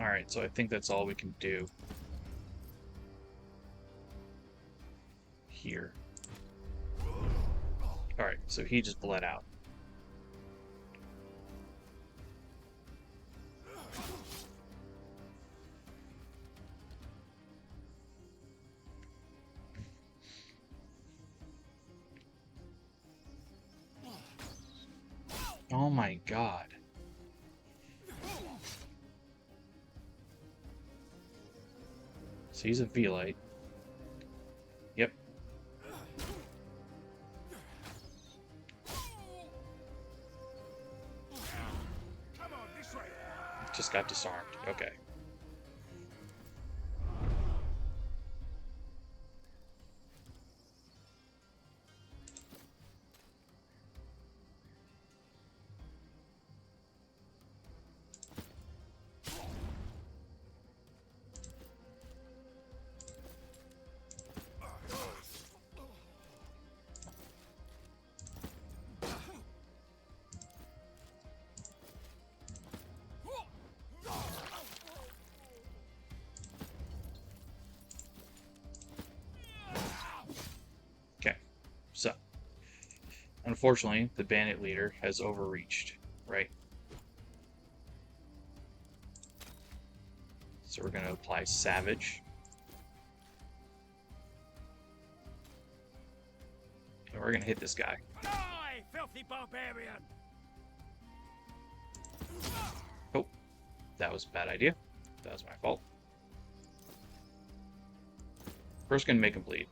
E: Alright, so I think that's all we can do here. Alright, so he just bled out. Oh my god. So he's a Velite. Yep. Just got disarmed. Okay. So, unfortunately, the bandit leader has overreached, right? So we're going to apply Savage. And we're going to hit this guy.
F: Die, filthy barbarian!
E: Oh, that was a bad idea. That was my fault. First going to make him bleed.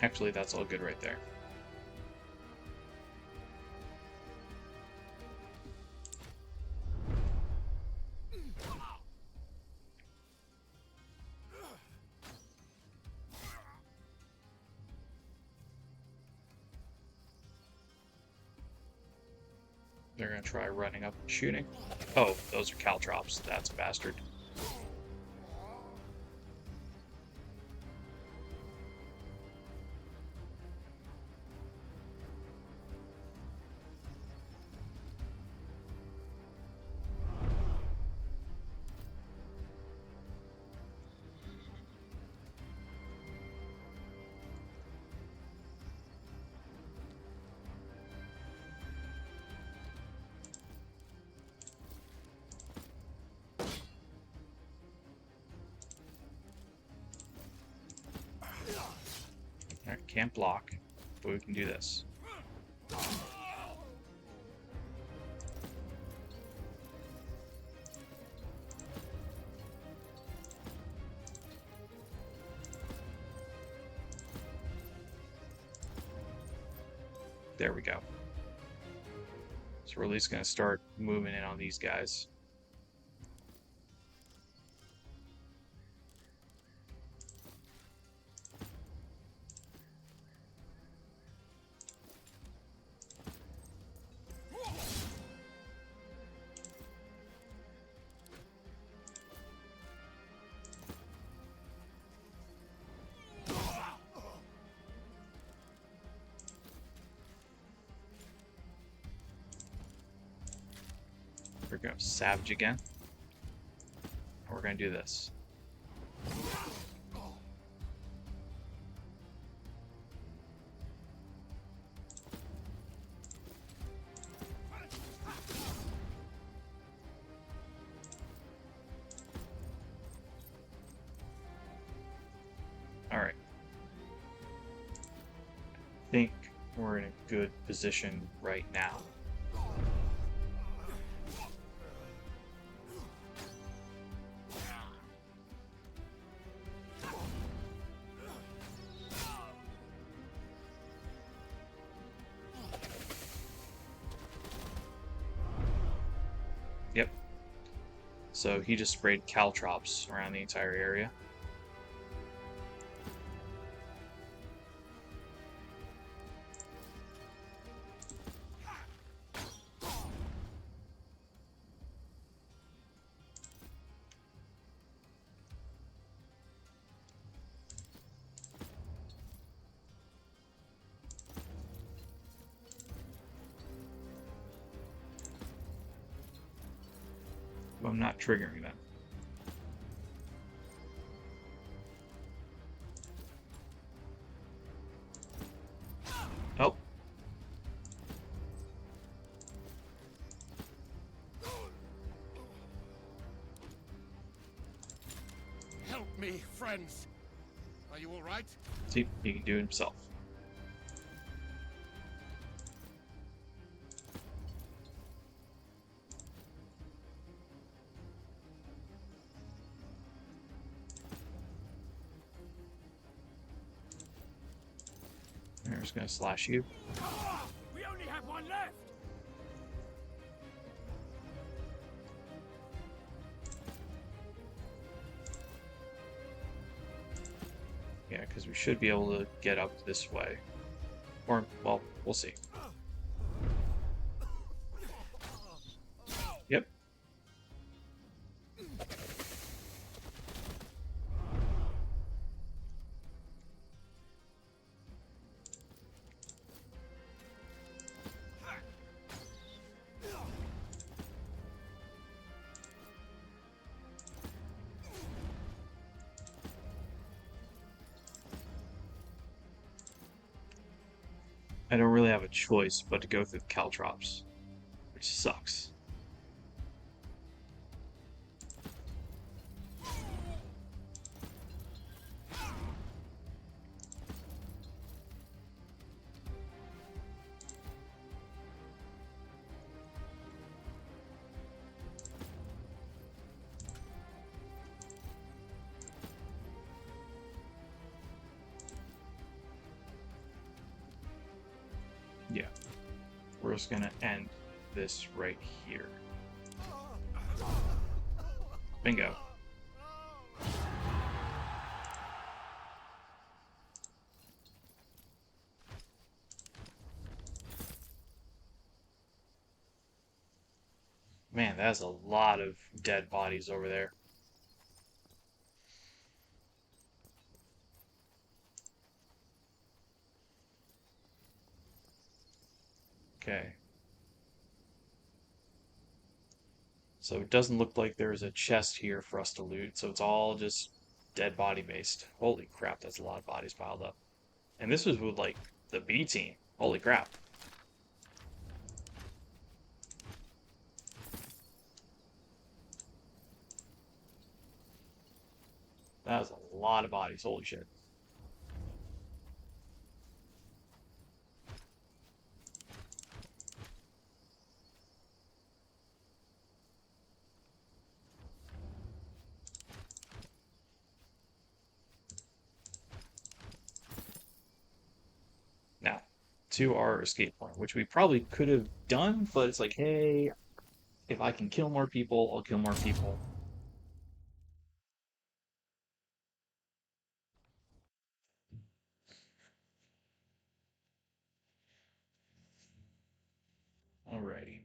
E: Actually, that's all good right there. They're gonna try running up and shooting. Oh, those are caltrops. That's a bastard. Alright, can't block, but we can do this. There we go. So we're at least going to start moving in on these guys. We're going to Savage again. And we're going to do this. Alright. I think we're in a good position right now. Yep. So he just sprayed caltrops around the entire area. but I'm not triggering them. Oh.
F: Help me, friends. Are you all right?
E: See, he can do it himself. I'm just gonna slash you.
F: We only have one left.
E: Yeah, because we should be able to get up this way. Or, well, we'll see. Yep. I don't really have a choice but to go through the caltrops, which sucks. Yeah, we're just gonna end this right here. Bingo. Man, that's a lot of dead bodies over there. Okay. So it doesn't look like there's a chest here for us to loot, so it's all just dead body based. Holy crap, that's a lot of bodies piled up. And this was with, like, the B team. Holy crap. That was a lot of bodies, holy shit. Now, to our escape point, which we probably could have done, but it's like, hey, if I can kill more people, I'll kill more people. Alrighty.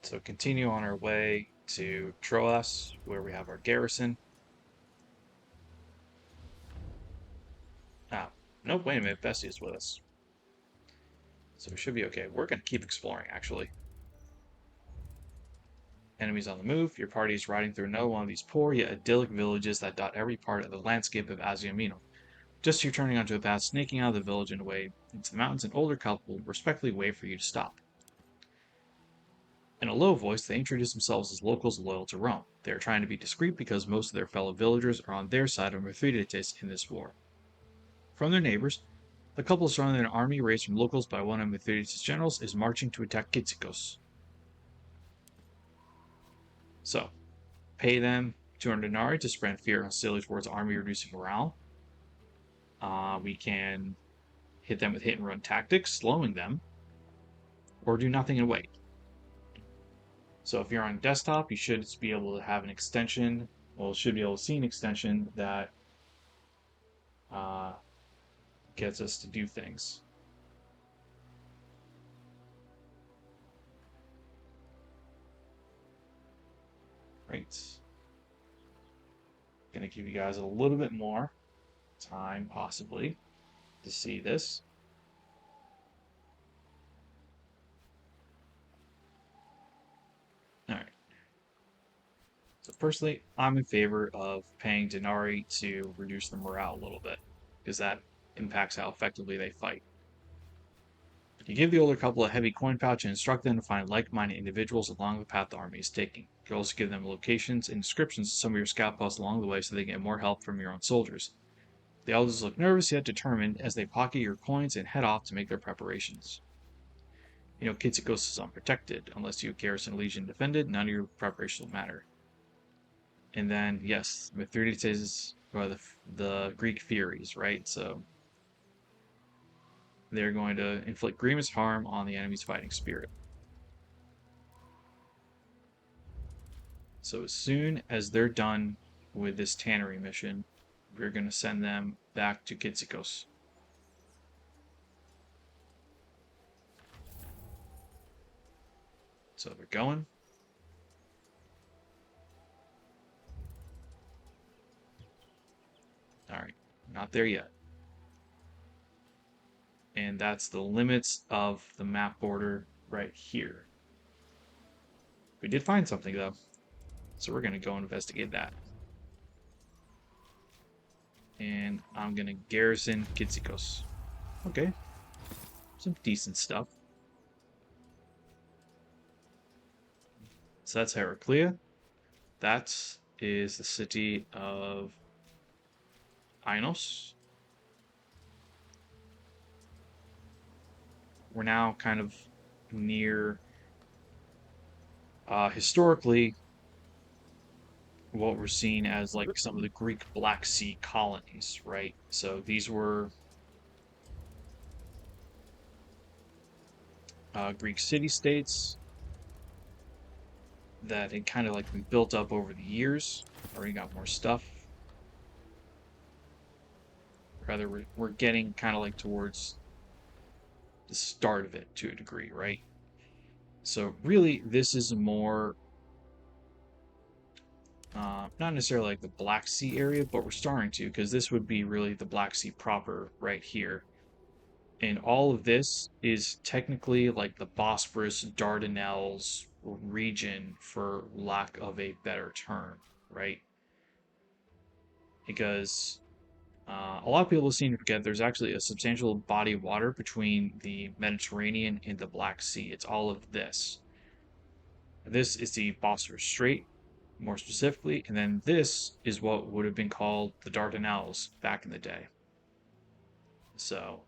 E: So continue on our way to Troas, where we have our garrison. Ah, no, wait a minute, Bessie is with us. So we should be okay. We're going to keep exploring, actually. Enemies on the move. Your party is riding through another one of these poor yet idyllic villages that dot every part of the landscape of Aziamino. Just as you're turning onto a path snaking out of the village and away into the mountains, an older couple will respectfully wait for you to stop. In a low voice, they introduce themselves as locals loyal to Rome. They are trying to be discreet because most of their fellow villagers are on their side of Mithridates in this war. From their neighbors, the couple surrounding an army raised from locals by one of Mithridates' generals is marching to attack Kitsikos. So, pay them 200 denarii to spread fear and hostility towards the army, reducing morale. We can hit them with hit-and-run tactics, slowing them, or do nothing and wait. So if you're on desktop, you should be able to have an extension, well, should be able to see an extension that gets us to do things. Right. Gonna give you guys a little bit more time, possibly, to see this. So personally, I'm in favor of paying denarii to reduce the morale a little bit, because that impacts how effectively they fight. You give the older couple a heavy coin pouch and instruct them to find like-minded individuals along the path the army is taking. You can also give them locations and descriptions of some of your scout posts along the way so they get more help from your own soldiers. The elders look nervous yet determined as they pocket your coins and head off to make their preparations. You know, Kitsikos is unprotected. Unless you garrison a legion defended, none of your preparations will matter. And then, yes, Mithridates, or the Greek Furies, right? So they're going to inflict grievous harm on the enemy's fighting spirit. So as soon as they're done with this tannery mission, we're going to send them back to Kitsikos. So they're going. Alright, not there yet. And that's the limits of the map border right here. We did find something, though. So we're going to go investigate that. And I'm going to garrison Kitsikos. Okay. Some decent stuff. So that's Heraclea. That is the city of Ainos. We're now kind of near, historically, what we're seeing as like some of the Greek Black Sea colonies, right? So these were Greek city-states that had kind of like been built up over the years. Already got more stuff. Rather, we're getting kind of like towards the start of it to a degree, right? So really, this is more not necessarily like the Black Sea area, but we're starting to, because this would be really the Black Sea proper right here. And all of this is technically like the Bosporus, Dardanelles region, for lack of a better term, right? Because a lot of people seem to forget there's actually a substantial body of water between the Mediterranean and the Black Sea. It's all of this. This is the Bosphorus Strait, more specifically, and then this is what would have been called the Dardanelles back in the day. So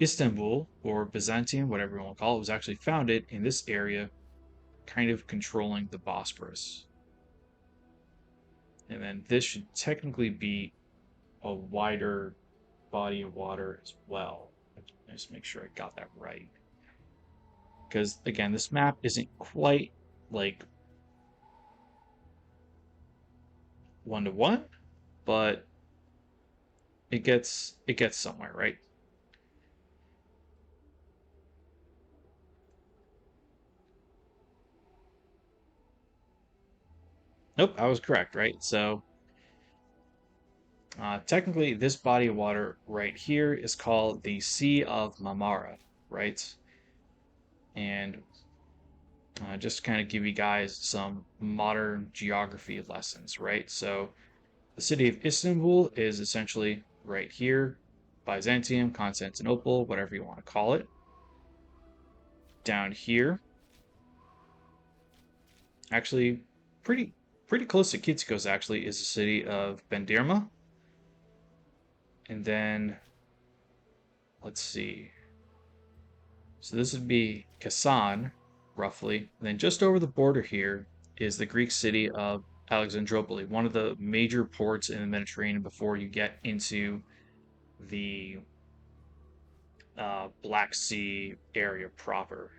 E: Istanbul, or Byzantium, whatever you want to call it, was actually founded in this area, kind of controlling the Bosporus. And then this should technically be a wider body of water as well. Just make sure I got that right. Because, again, this map isn't quite like one-to-one, but it gets somewhere, right? Nope, I was correct, right? So technically, this body of water right here is called the Sea of Marmara, right? And just to kind of give you guys some modern geography lessons, right? So the city of Istanbul is essentially right here, Byzantium, Constantinople, whatever you want to call it. Down here, actually pretty close to Kitsikos, actually, is the city of Benderma. And then, let's see. So this would be Kasan, roughly. And then just over the border here is the Greek city of Alexandroupoli, one of the major ports in the Mediterranean before you get into the Black Sea area proper.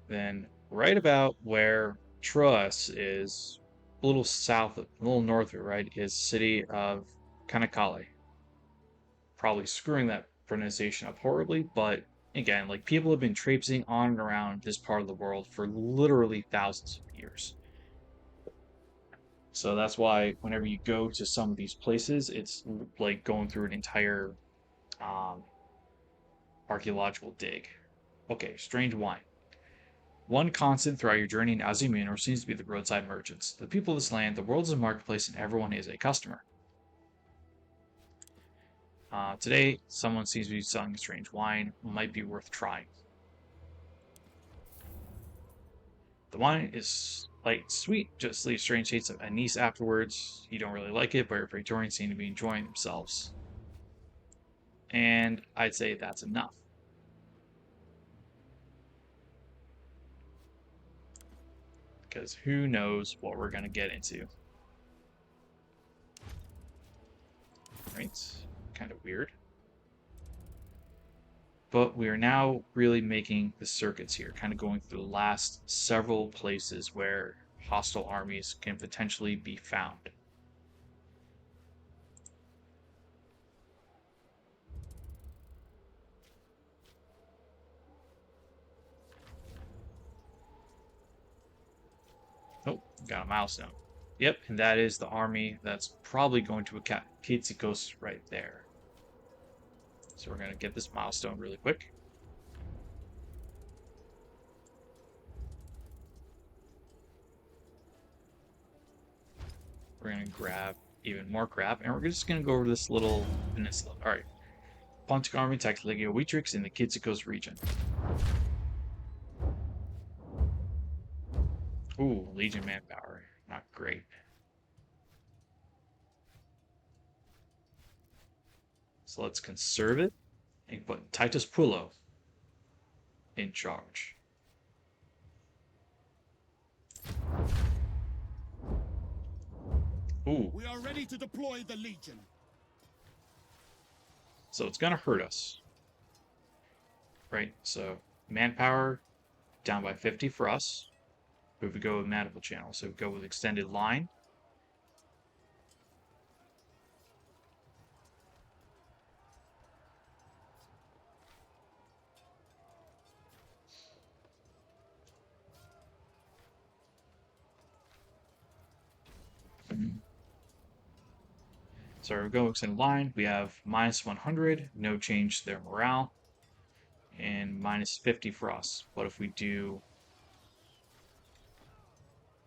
E: Then right about where Troas is, a little south, a little north of it, right, is the city of Kanakale. Probably screwing that pronunciation up horribly, but again, like, people have been traipsing on and around this part of the world for literally thousands of years. So that's why whenever you go to some of these places, it's like going through an entire archaeological dig. Okay, strange wine. One constant throughout your journey in Azimunor seems to be the roadside merchants. The people of this land, the world is a marketplace, and everyone is a customer. Today, someone seems to be selling a strange wine. Might be worth trying. The wine is light and sweet, just leaves strange shades of anise afterwards. You don't really like it, but your Praetorians seem to be enjoying themselves. And I'd say that's enough. Because who knows what we're going to get into. Right? Kind of weird. But we are now really making the circuits here, kind of going through the last several places where hostile armies can potentially be found. Oh, got a milestone. Yep, and that is the army that's probably going to attack Kitsikos right there. So we're going to get this milestone really quick. We're going to grab even more crap, and we're just going to go over this little peninsula. Alright. Pontic army attacked Legio Wetrix in the Kitsikos region. Ooh, Legion manpower. Not great. So let's conserve it and put Titus Pullo in charge. Ooh.
I: We are ready to deploy the Legion.
E: So it's gonna hurt us. Right, so manpower down by 50 for us. If we go with multiple channels, so we go with extended line. So we go extended line, we have minus 100, no change to their morale, and minus 50 for us. But if we do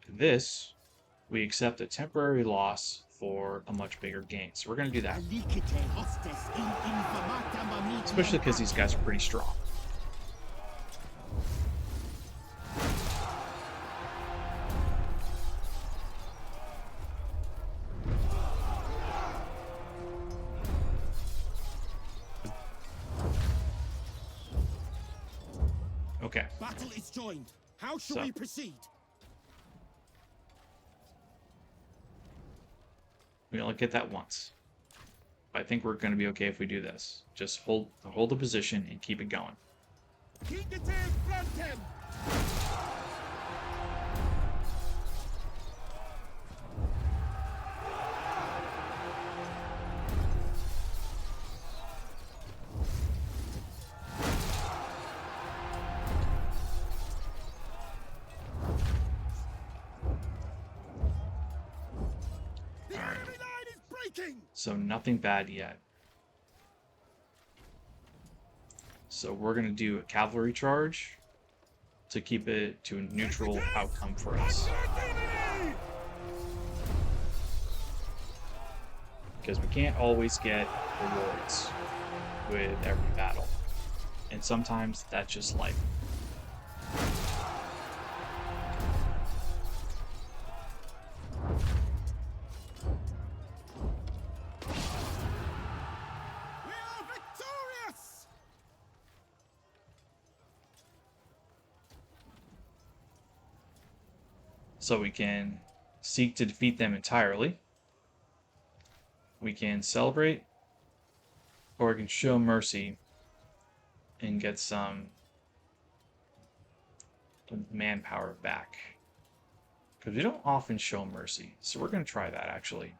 E: this, we accept a temporary loss for a much bigger gain. So we're going to do that. Especially because these guys are pretty strong. Okay.
I: Battle is joined. How should we proceed?
E: We only get that once. But I think we're going to be okay if we do this. Just hold the position and keep it going.
I: Keep the tail front him.
E: So nothing bad yet. So we're going to do a cavalry charge to keep it to a neutral outcome for us. Because we can't always get rewards with every battle. And sometimes that's just life. So we can seek to defeat them entirely. We can celebrate, or we can show mercy and get some manpower back. Because we don't often show mercy, so we're going to try that actually.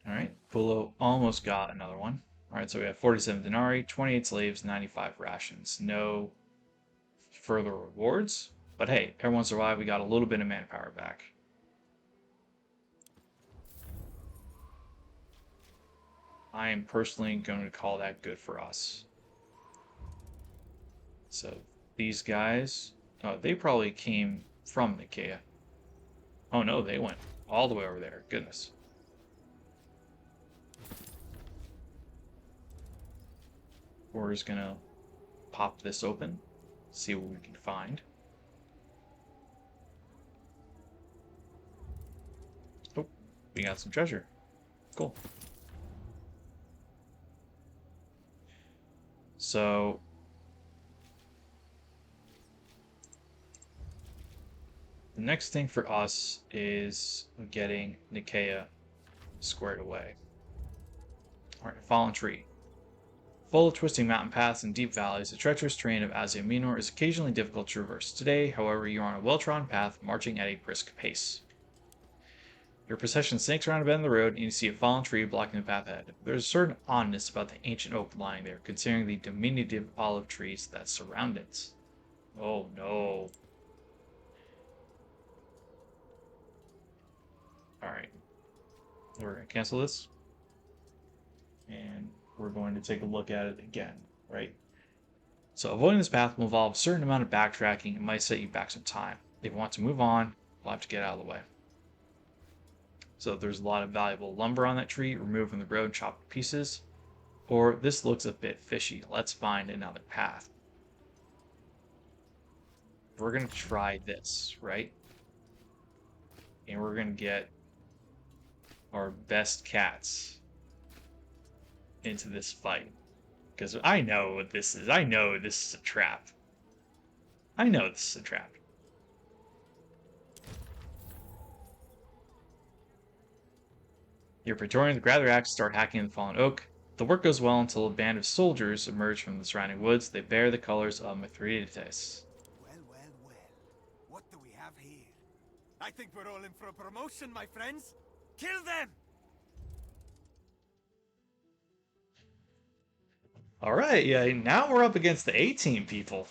E: Alright, Pullo almost got another one. Alright, so we have 47 denarii, 28 slaves, 95 rations. No further rewards. But hey, everyone survived. We got a little bit of manpower back. I am personally going to call that good for us. So these guys, they probably came from Nicaea. Oh no, they went all the way over there. Goodness. We're just gonna pop this open, see what we can find. Oh, we got some treasure. Cool. So the next thing for us is getting Nicaea squared away. Alright, Fallen Tree. Full of twisting mountain paths and deep valleys, the treacherous terrain of Asia Minor is occasionally difficult to traverse. Today, however, you are on a well-trodden path, marching at a brisk pace. Your procession snakes around a bend in the road, and you see a fallen tree blocking the path ahead. There is a certain oddness about the ancient oak lying there, considering the diminutive olive trees that surround it. Oh no. Alright. We're going to cancel this. And we're going to take a look at it again, right? So avoiding this path will involve a certain amount of backtracking and might set you back some time. If you want to move on, we'll have to get out of the way. So there's a lot of valuable lumber on that tree, remove from the road, chop to pieces. Or this looks a bit fishy. Let's find another path. We're going to try this, right? And we're going to get our best cats into this fight. Because I know what this is. I know this is a trap. I know this is a trap. Your Praetorians grab their axe and start hacking the fallen oak. The work goes well until a band of soldiers emerge from the surrounding woods. They bear the colors of Mithridates.
F: Well. What do we have here? I think we're all in for a promotion, my friends. Kill them!
E: Alright, yeah, now we're up against the A-team people.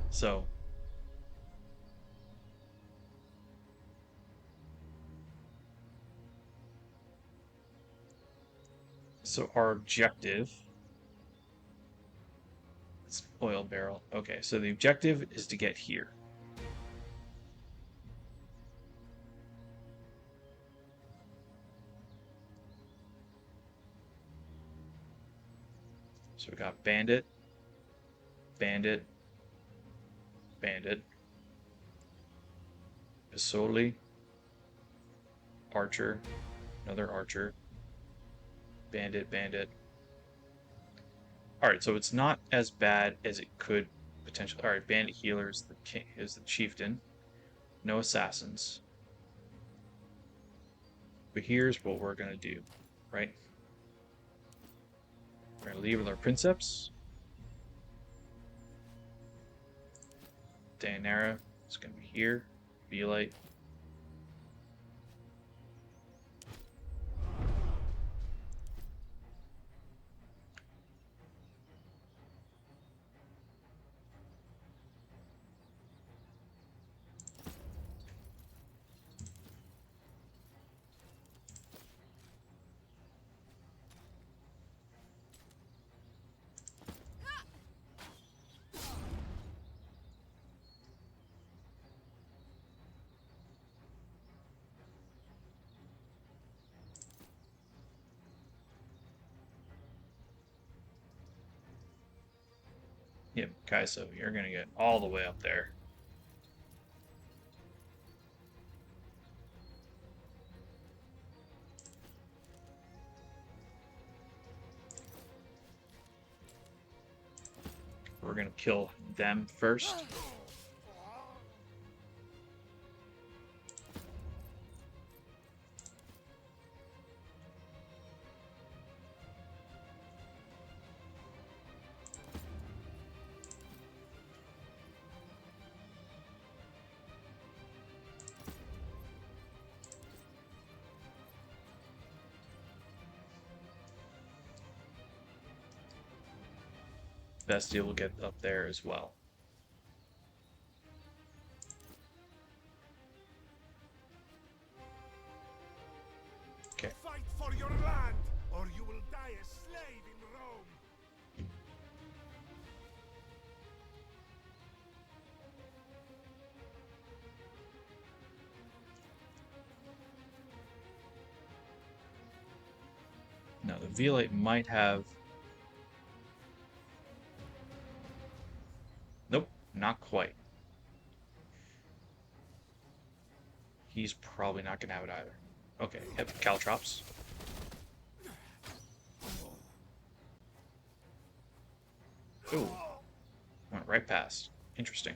E: So our objective, it's oil barrel. Okay, so the objective is to get here. So we got bandit, bandit, bandit, Pisoli, archer, another archer, bandit, bandit. Alright, so it's not as bad as it could potentially. Alright, bandit healer is the king, is the chieftain. No assassins. But here's what we're gonna do, right? We're gonna leave with our princeps. Deinera is gonna be here. Belite. Yep, Kaiso, you're gonna get all the way up there. We're gonna kill them first. Bestia will get up there as well. Okay.
F: Fight for your land, or you will die a slave in Rome.
E: Now the Velite might have... Nope, not quite. He's probably not going to have it either. Okay, hit Caltrops. Ooh, went right past. Interesting.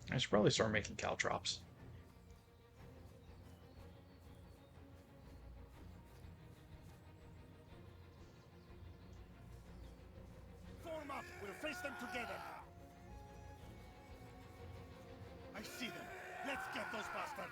E: I should probably start making Caltrops.
F: Form up. We'll face them together. I see them. Let's get those bastards.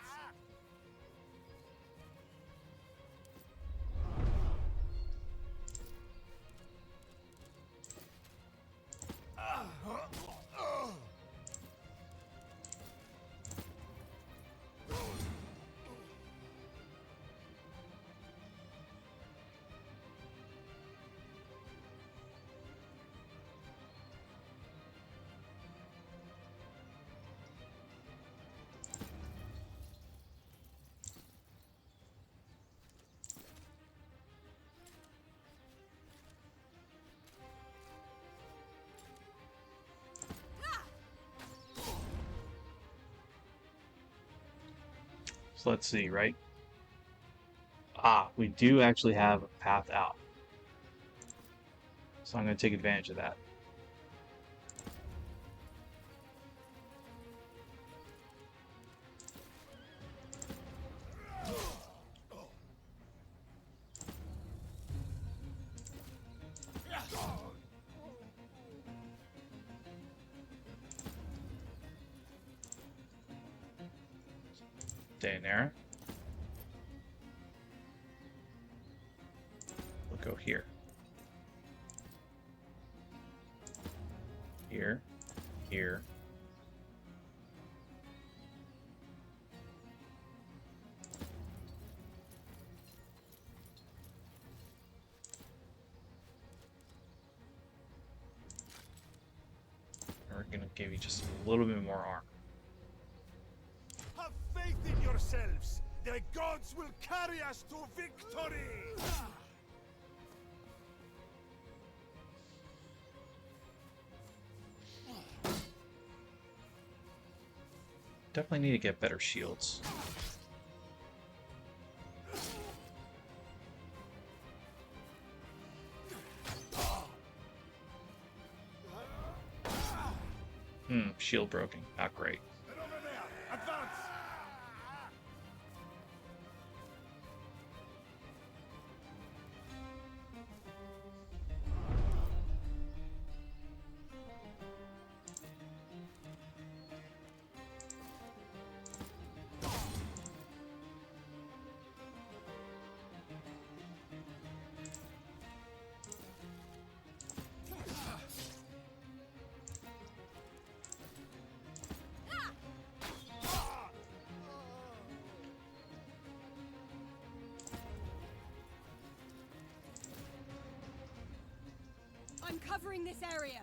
E: So let's see, right? Ah, we do actually have a path out. So I'm going to take advantage of that. Deinera. We'll go here. Here. Here. And we're gonna give you just a little bit more armor.
F: Have faith in yourselves. The gods will carry us to victory.
E: Definitely need to get better shields. Shield broken. Not great.
F: And over there, advance.
K: I'm covering this area.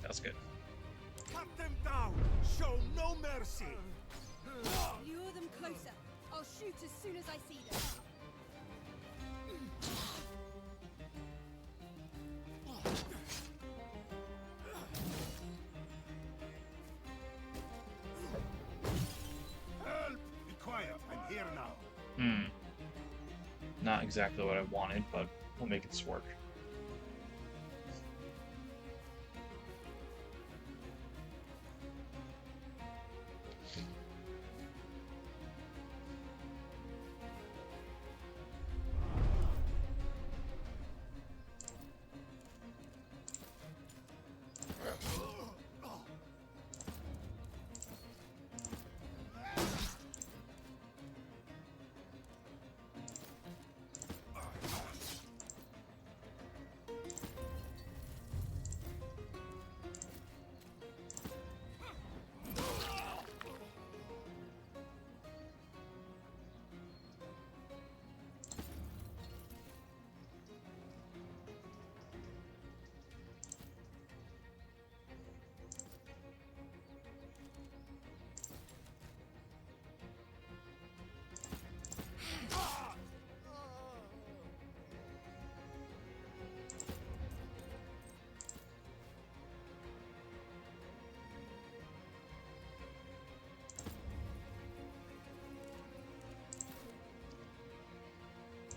E: That's good.
F: Cut them down! Show no mercy!
M: Lure them closer. I'll shoot as soon as I see them.
G: Help! Be quiet. I'm here now.
E: Not exactly what I wanted, but we'll make this work.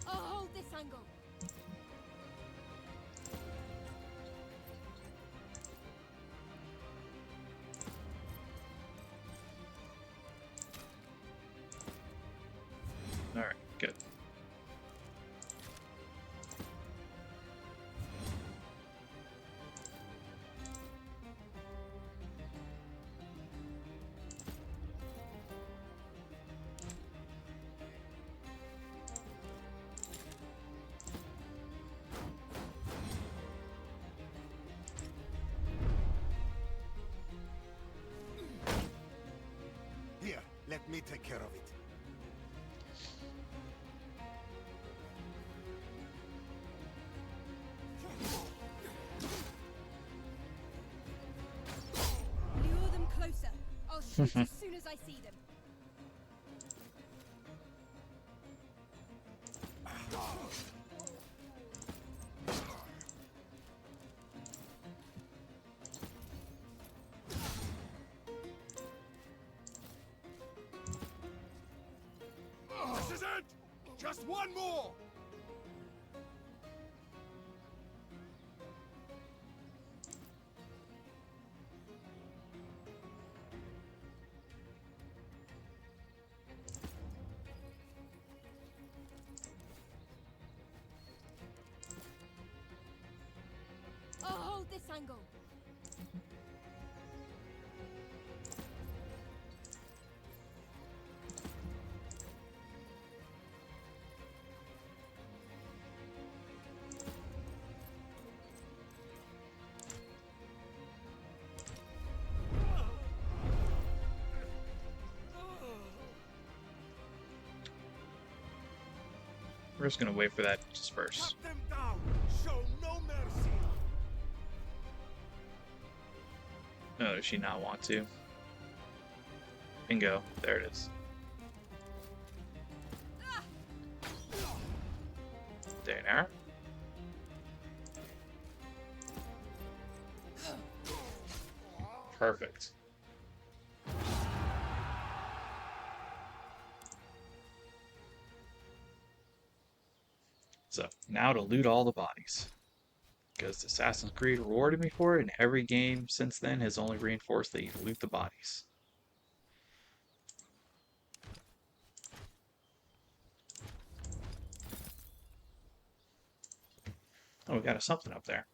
M: I'll hold this angle.
E: All right, good.
G: Here, let me take care of it.
M: Lure them closer. I'll shoot as soon as I see them.
F: This is it! Just one more!
M: I'll hold this angle.
E: We're just gonna wait for that to disperse.
F: Cut them down! Show no mercy!
E: No, does she not want to? Bingo. There it is. Deinera. Perfect. So, now to loot all the bodies. Because Assassin's Creed rewarded me for it, and every game since then has only reinforced that you loot the bodies. Oh, we got a something up there.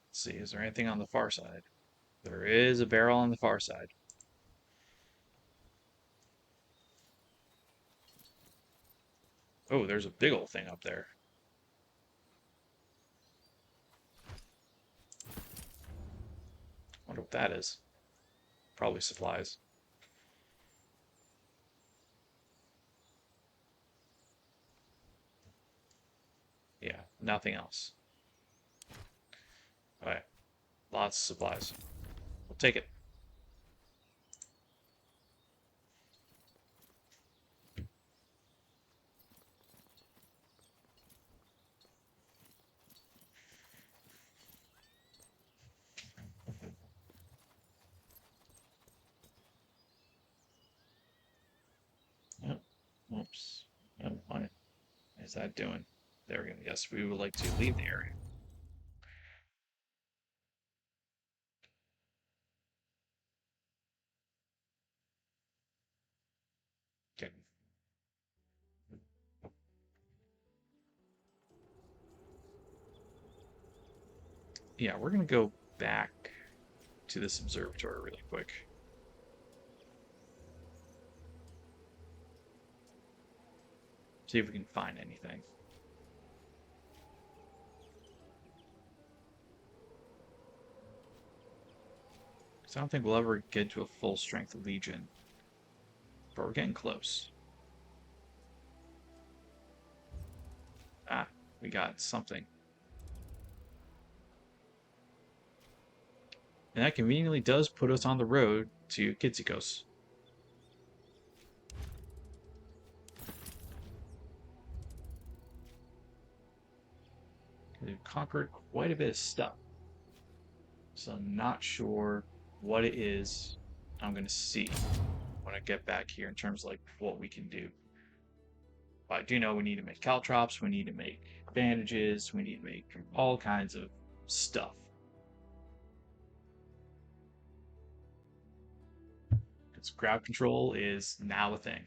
E: Let's see, is there anything on the far side? There is a barrel on the far side. Oh, there's a big old thing up there. Wonder what that is. Probably supplies. Nothing else. Alright. Lots of supplies. We'll take it. Yep. Oops. Yep. What is that doing? There we go. Yes, we would like to leave the area. Okay. Yeah, we're gonna go back to this observatory really quick. See if we can find anything. Because I don't think we'll ever get to a full strength Legion. But we're getting close. Ah, we got something. And that conveniently does put us on the road to Kitsikos. We've conquered quite a bit of stuff. So I'm not sure what it is I'm going to see when I get back here in terms of like what we can do. But I do know we need to make caltrops, we need to make bandages, we need to make all kinds of stuff. Because crowd control is now a thing.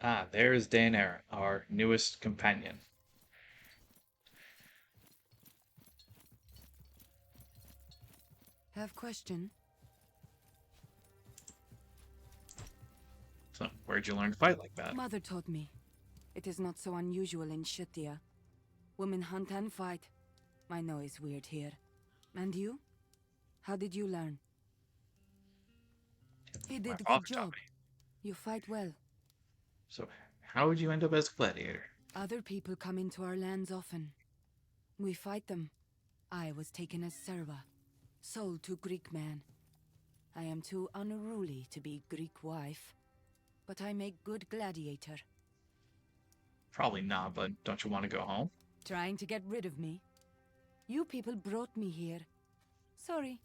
E: Ah, there's Deinera, our newest companion.
K: Have question?
E: So, where'd you learn to fight like that?
K: Mother taught me. It is not so unusual in Shutia. Women hunt and fight. I know it's weird here. And you? How did you learn? He did a good job. You fight well.
E: So, how would you end up as a gladiator?
K: Other people come into our lands often. We fight them. I was taken as serva, sold to Greek man. I am too unruly to be Greek wife, but I make good gladiator.
E: Probably not, but don't you want to go home?
K: Trying to get rid of me? You people brought me here. Sorry.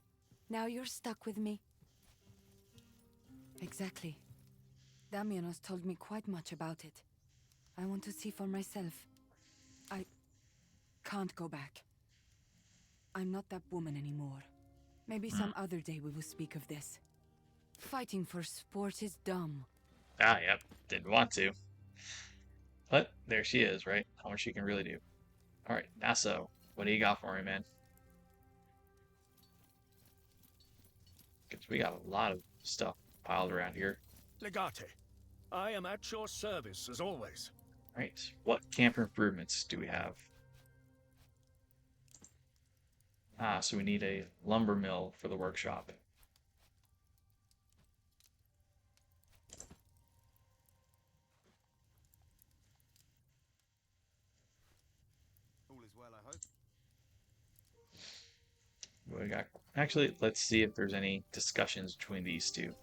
K: Now you're stuck with me. Exactly. Damianos told me quite much about it. I want to see for myself. I can't go back. I'm not that woman anymore. Maybe some other day we will speak of this. Fighting for sport is dumb.
E: Ah, yep. Didn't want to. But there she is, right? How much she can really do. Alright, Nasso, what do you got for me, man? Because we got a lot of stuff piled around here.
L: Legate, I am at your service as always.
E: Right, what camp improvements do we have? Ah, so we need a lumber mill for the workshop.
F: All is well, I hope.
E: We got. Actually, let's see if there's any discussions between these two.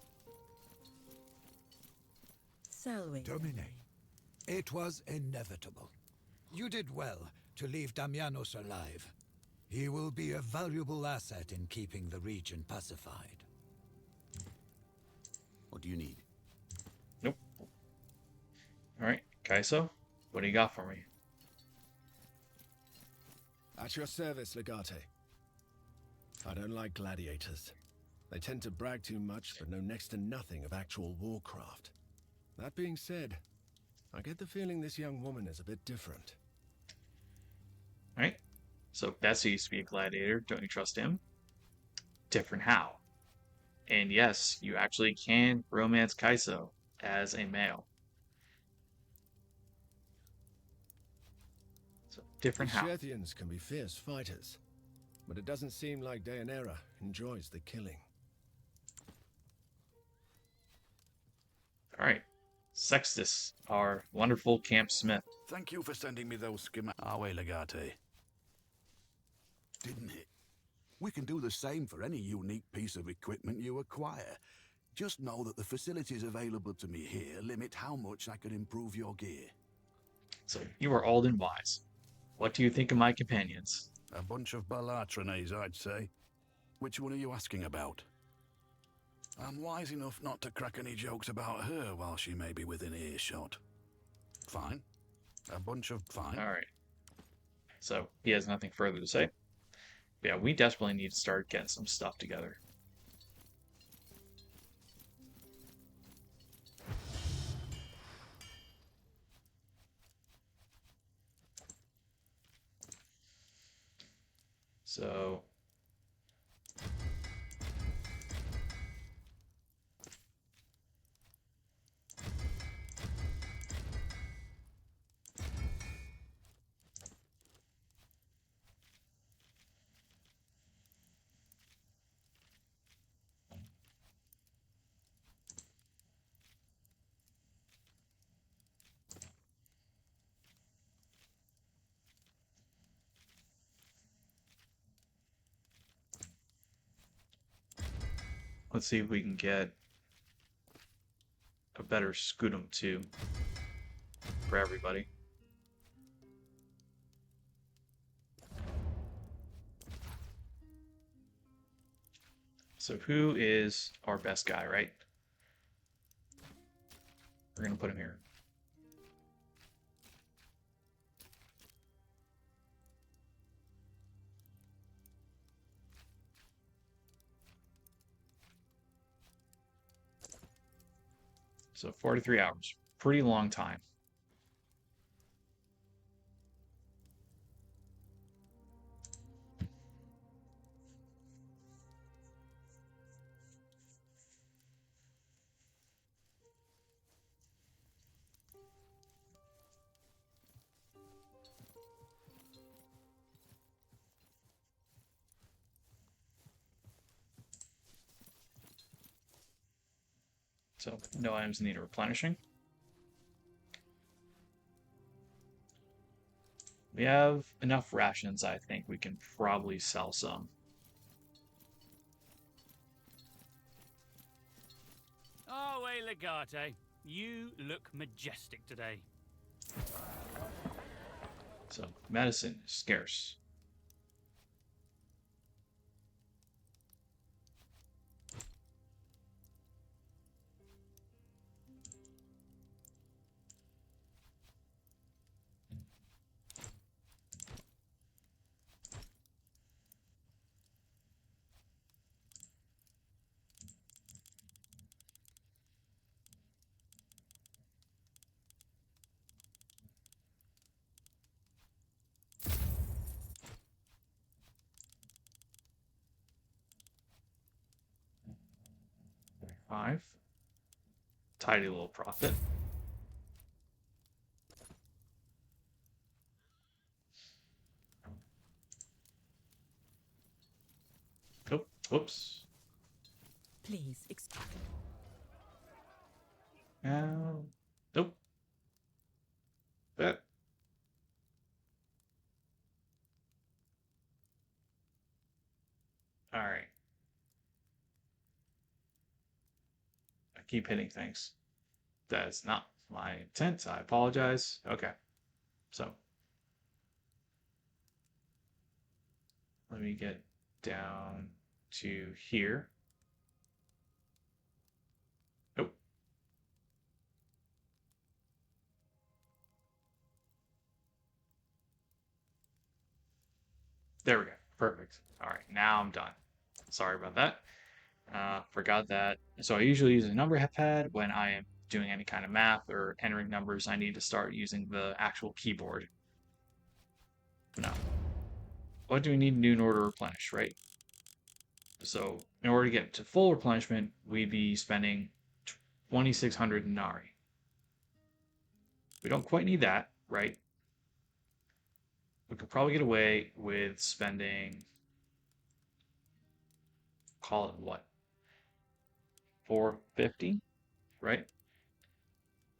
D: Salve.
H: Domine, it was inevitable. You did well to leave Damianos alive. He will be a valuable asset in keeping the region pacified.
I: What do you need?
E: Nope. Alright, Kaiso, what do you got for me?
L: At your service, Legate. I don't like gladiators. They tend to brag too much, but know next to nothing of actual warcraft. That being said, I get the feeling this young woman is a bit different.
E: Alright, so Bessie used to be a gladiator. Don't you trust him? Different how? And yes, you actually can romance Kaiso as a male. So, different how?
L: Shethians can be fierce fighters, but it doesn't seem like Deinera enjoys the killing.
E: Alright. Sextus, our wonderful camp smith.
I: Thank you for sending me those schematics. Awe Legate. Didn't it? We can do the same for any unique piece of equipment you acquire. Just know that the facilities available to me here limit how much I can improve your gear.
E: So, you are old and wise. What do you think of my companions?
I: A bunch of Balatrenes, I'd say. Which one are you asking about? I'm wise enough not to crack any jokes about her while she may be within earshot. Fine. A bunch of fine.
E: Alright. So, he has nothing further to say. Yeah, we desperately need to start getting some stuff together. So... let's see if we can get a better scutum too for everybody. So who is our best guy, right? We're gonna put him here. So 43 hours. Pretty long time. So no items need replenishing. We have enough rations, I think we can probably sell some.
N: Oh, hey, Legate. You look majestic today.
E: So medicine is scarce. Five. Tidy little profit. Oh, whoops.
O: Please, excuse me.
E: Nope. That. All right. I keep hitting things. That's not my intent. I apologize. Okay. So. Let me get down to here. Nope. There we go. Perfect. All right, now I'm done. Sorry about that. Forgot that. So I usually use a number pad when I am doing any kind of math or entering numbers. I need to start using the actual keyboard. No. What do we need to do in order to replenish, right? So in order to get to full replenishment, we'd be spending 2,600 Nari. We don't quite need that, right? We could probably get away with spending, call it what? 450, right?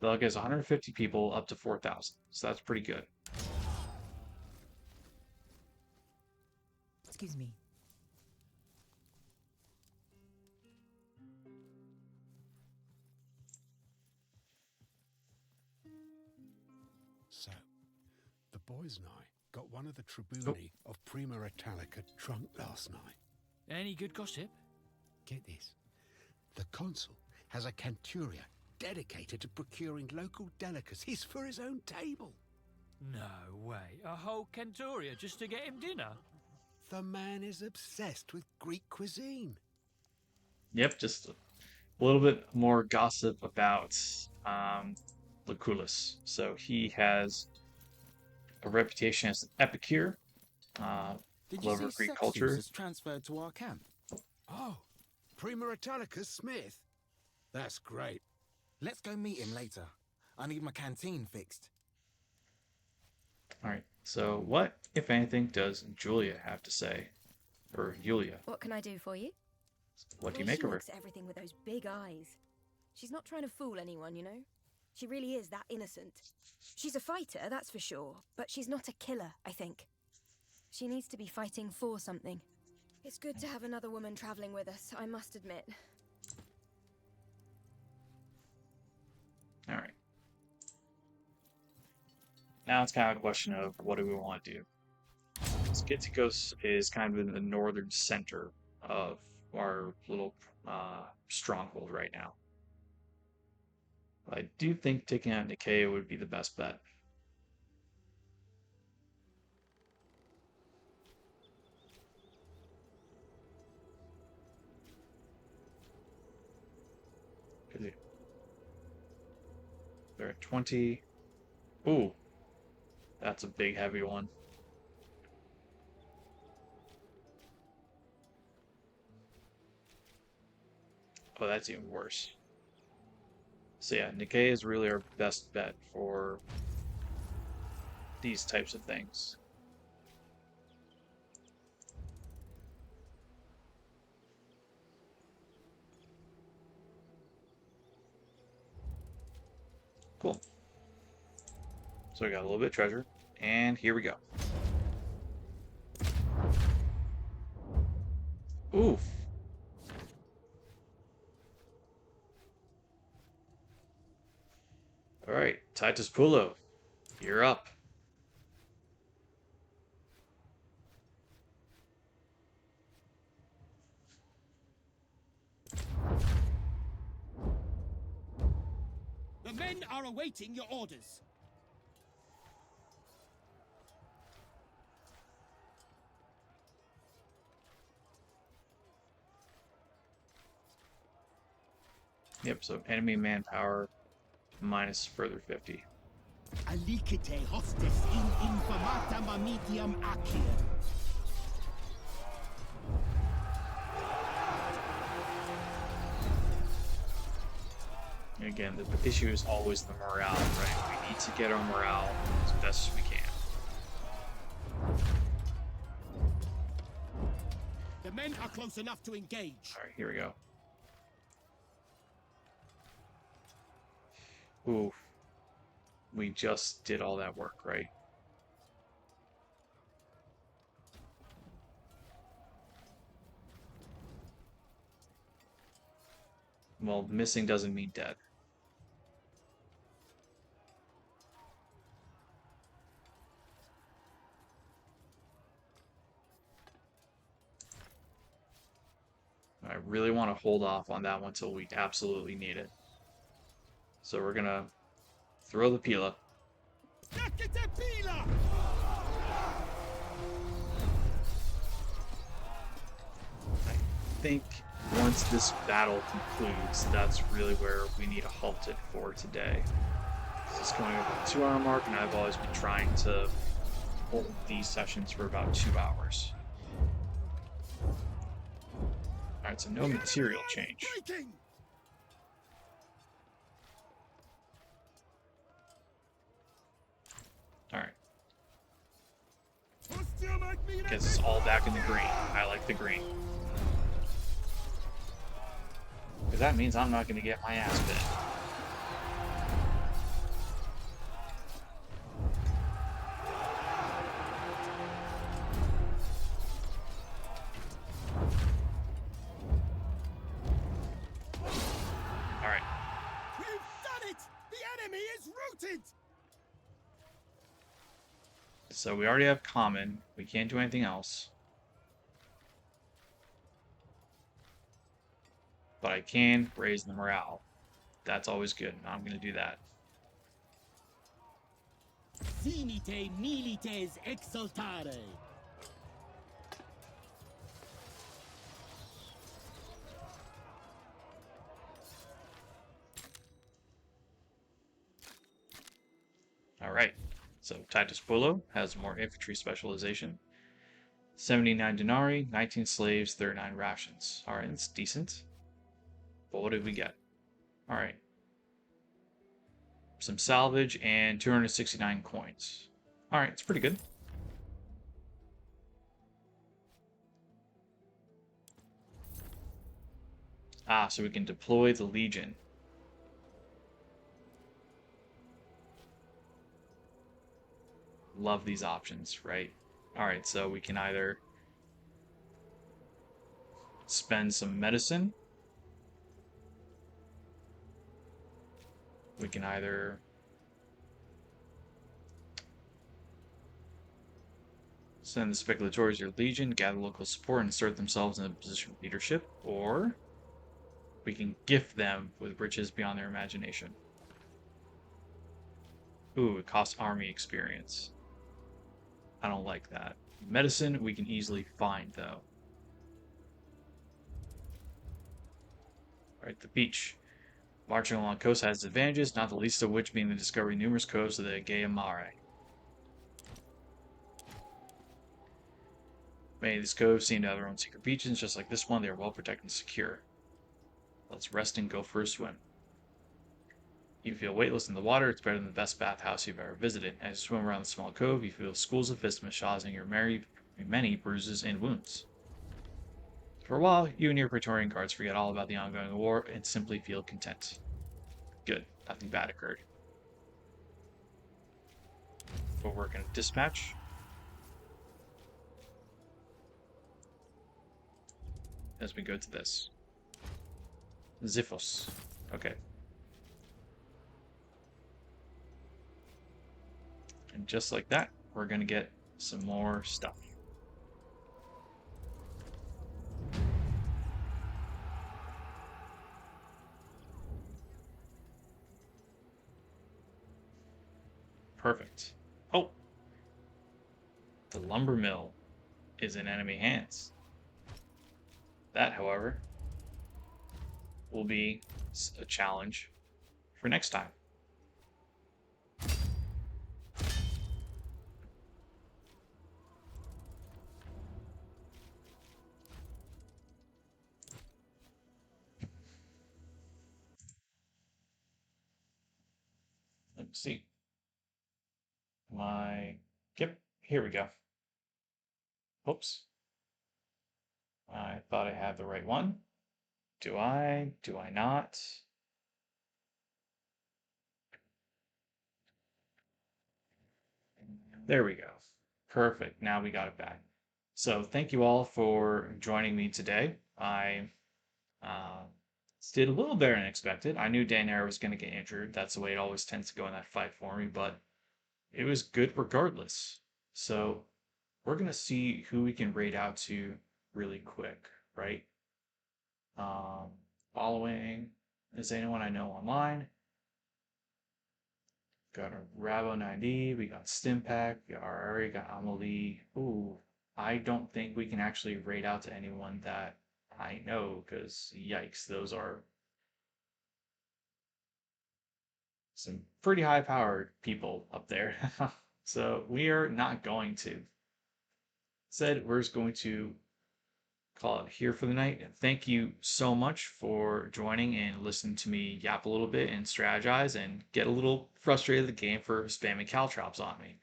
E: Thug has 150 people up to 4,000, so that's pretty good.
O: Excuse me.
P: So, the boys and I got one of the tribuni of Prima Italica drunk last night.
N: Any good gossip?
P: Get this. The consul has a canturia dedicated to procuring local delicacies for his own table.
N: No way. A whole Cantoria just to get him dinner?
P: The man is obsessed with Greek cuisine.
E: Yep, just a little bit more gossip about Lucullus. So he has a reputation as an epicure,
Q: Did you
E: lover of
Q: see
E: Greek culture.
Q: Sextus is transferred to our camp?
P: Oh, Prima Italica's Smith. That's great.
Q: Let's go meet him later. I need my canteen fixed.
E: Alright, so what, if anything, does Julia have to say? Or Yulia?
M: What can I do for you?
E: What do you
M: The way
E: make
M: she
E: of her?
M: looks at everything with those big eyes. She's not trying to fool anyone, you know? She really is that innocent. She's a fighter, that's for sure, but she's not a killer, I think. She needs to be fighting for something. It's good to have another woman traveling with us, I must admit.
E: Alright. Now it's kind of a question of what do we want to do? Historicus is kind of in the northern center of our little stronghold right now. I do think taking out Nicaea would be the best bet. They're at 20. Ooh. That's a big, heavy one. Oh, that's even worse. So yeah, Nicaea is really our best bet for these types of things. Cool. So we got a little bit of treasure, and here we go. Oof. Alright, Titus Pulo, you're up.
F: The men are awaiting your orders.
E: Yep, so enemy manpower minus further 50.
F: Alicite hostis in infamata mamitiam acir.
E: And again, the issue is always the morale, right? We need to get our morale as best as we can.
F: The men are close enough to engage.
E: Alright, here we go. Ooh. We just did all that work, right? Well, missing doesn't mean dead. I really want to hold off on that one until we absolutely need it. So we're gonna throw the Pila. I think once this battle concludes, that's really where we need to halt it for today. This is going over the 2 hour mark, and I've always been trying to hold these sessions for about 2 hours. Alright, so no material change. Alright. Guess it's all back in the green. I like the green. Because that means I'm not going to get my ass bit.
F: is rooted!
E: So we already have common. We can't do anything else. But I can raise the morale. That's always good. I'm going to do that.
R: Finite milites exultare.
E: Alright, so Titus Pullo has more infantry specialization. 79 denarii, 19 slaves, 39 rations. Alright, that's decent. But what did we get? Alright. Some salvage and 269 coins. Alright, it's pretty good. Ah, so we can deploy the Legion. Love these options, right? Alright, so we can either spend some medicine. We can either send the speculators your legion, gather local support, and insert themselves in a position of leadership, or we can gift them with riches beyond their imagination. Ooh, it costs army experience. I don't like that. Medicine we can easily find, though. Alright, the beach. Marching along the coast has advantages, not the least of which being the discovery of numerous coves of the Aegean Mare. Many of these coves seem to have their own secret beaches, just like this one, they are well protected and secure. Let's rest and go for a swim. You feel weightless in the water, it's better than the best bathhouse you've ever visited. As you swim around the small cove, you feel schools of fists massaging your many bruises and wounds. For a while, you and your Praetorian guards forget all about the ongoing war and simply feel content. Good, nothing bad occurred. We'll work in a dispatch. As we go to this. Xiphos. Okay. And just like that, we're going to get some more stuff. Perfect. Oh! The lumber mill is in enemy hands. That, however, will be a challenge for next time. Let's see. Yep, here we go. Oops. I thought I had the right one. Do I? Do I not? There we go. Perfect. Now we got it back. So thank you all for joining me today. I did a little better than expected. I knew Deinera was going to get injured. That's the way it always tends to go in that fight for me, but it was good regardless. So we're going to see who we can raid out to really quick, right? Following, is anyone I know online? Got a Rabo 90, we got Stimpack, we already got Amelie. Ooh, I don't think we can actually raid out to anyone that I know, because yikes, those are some pretty high-powered people up there. So we are not going to. Instead, we're just going to call it here for the night. And thank you so much for joining and listening to me yap a little bit and strategize and get a little frustrated with the game for spamming caltrops on me.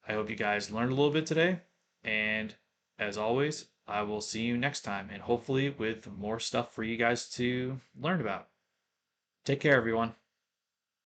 E: I hope you guys learned a little bit today. And as always, I will see you next time, and hopefully with more stuff for you guys to learn about. Take care, everyone.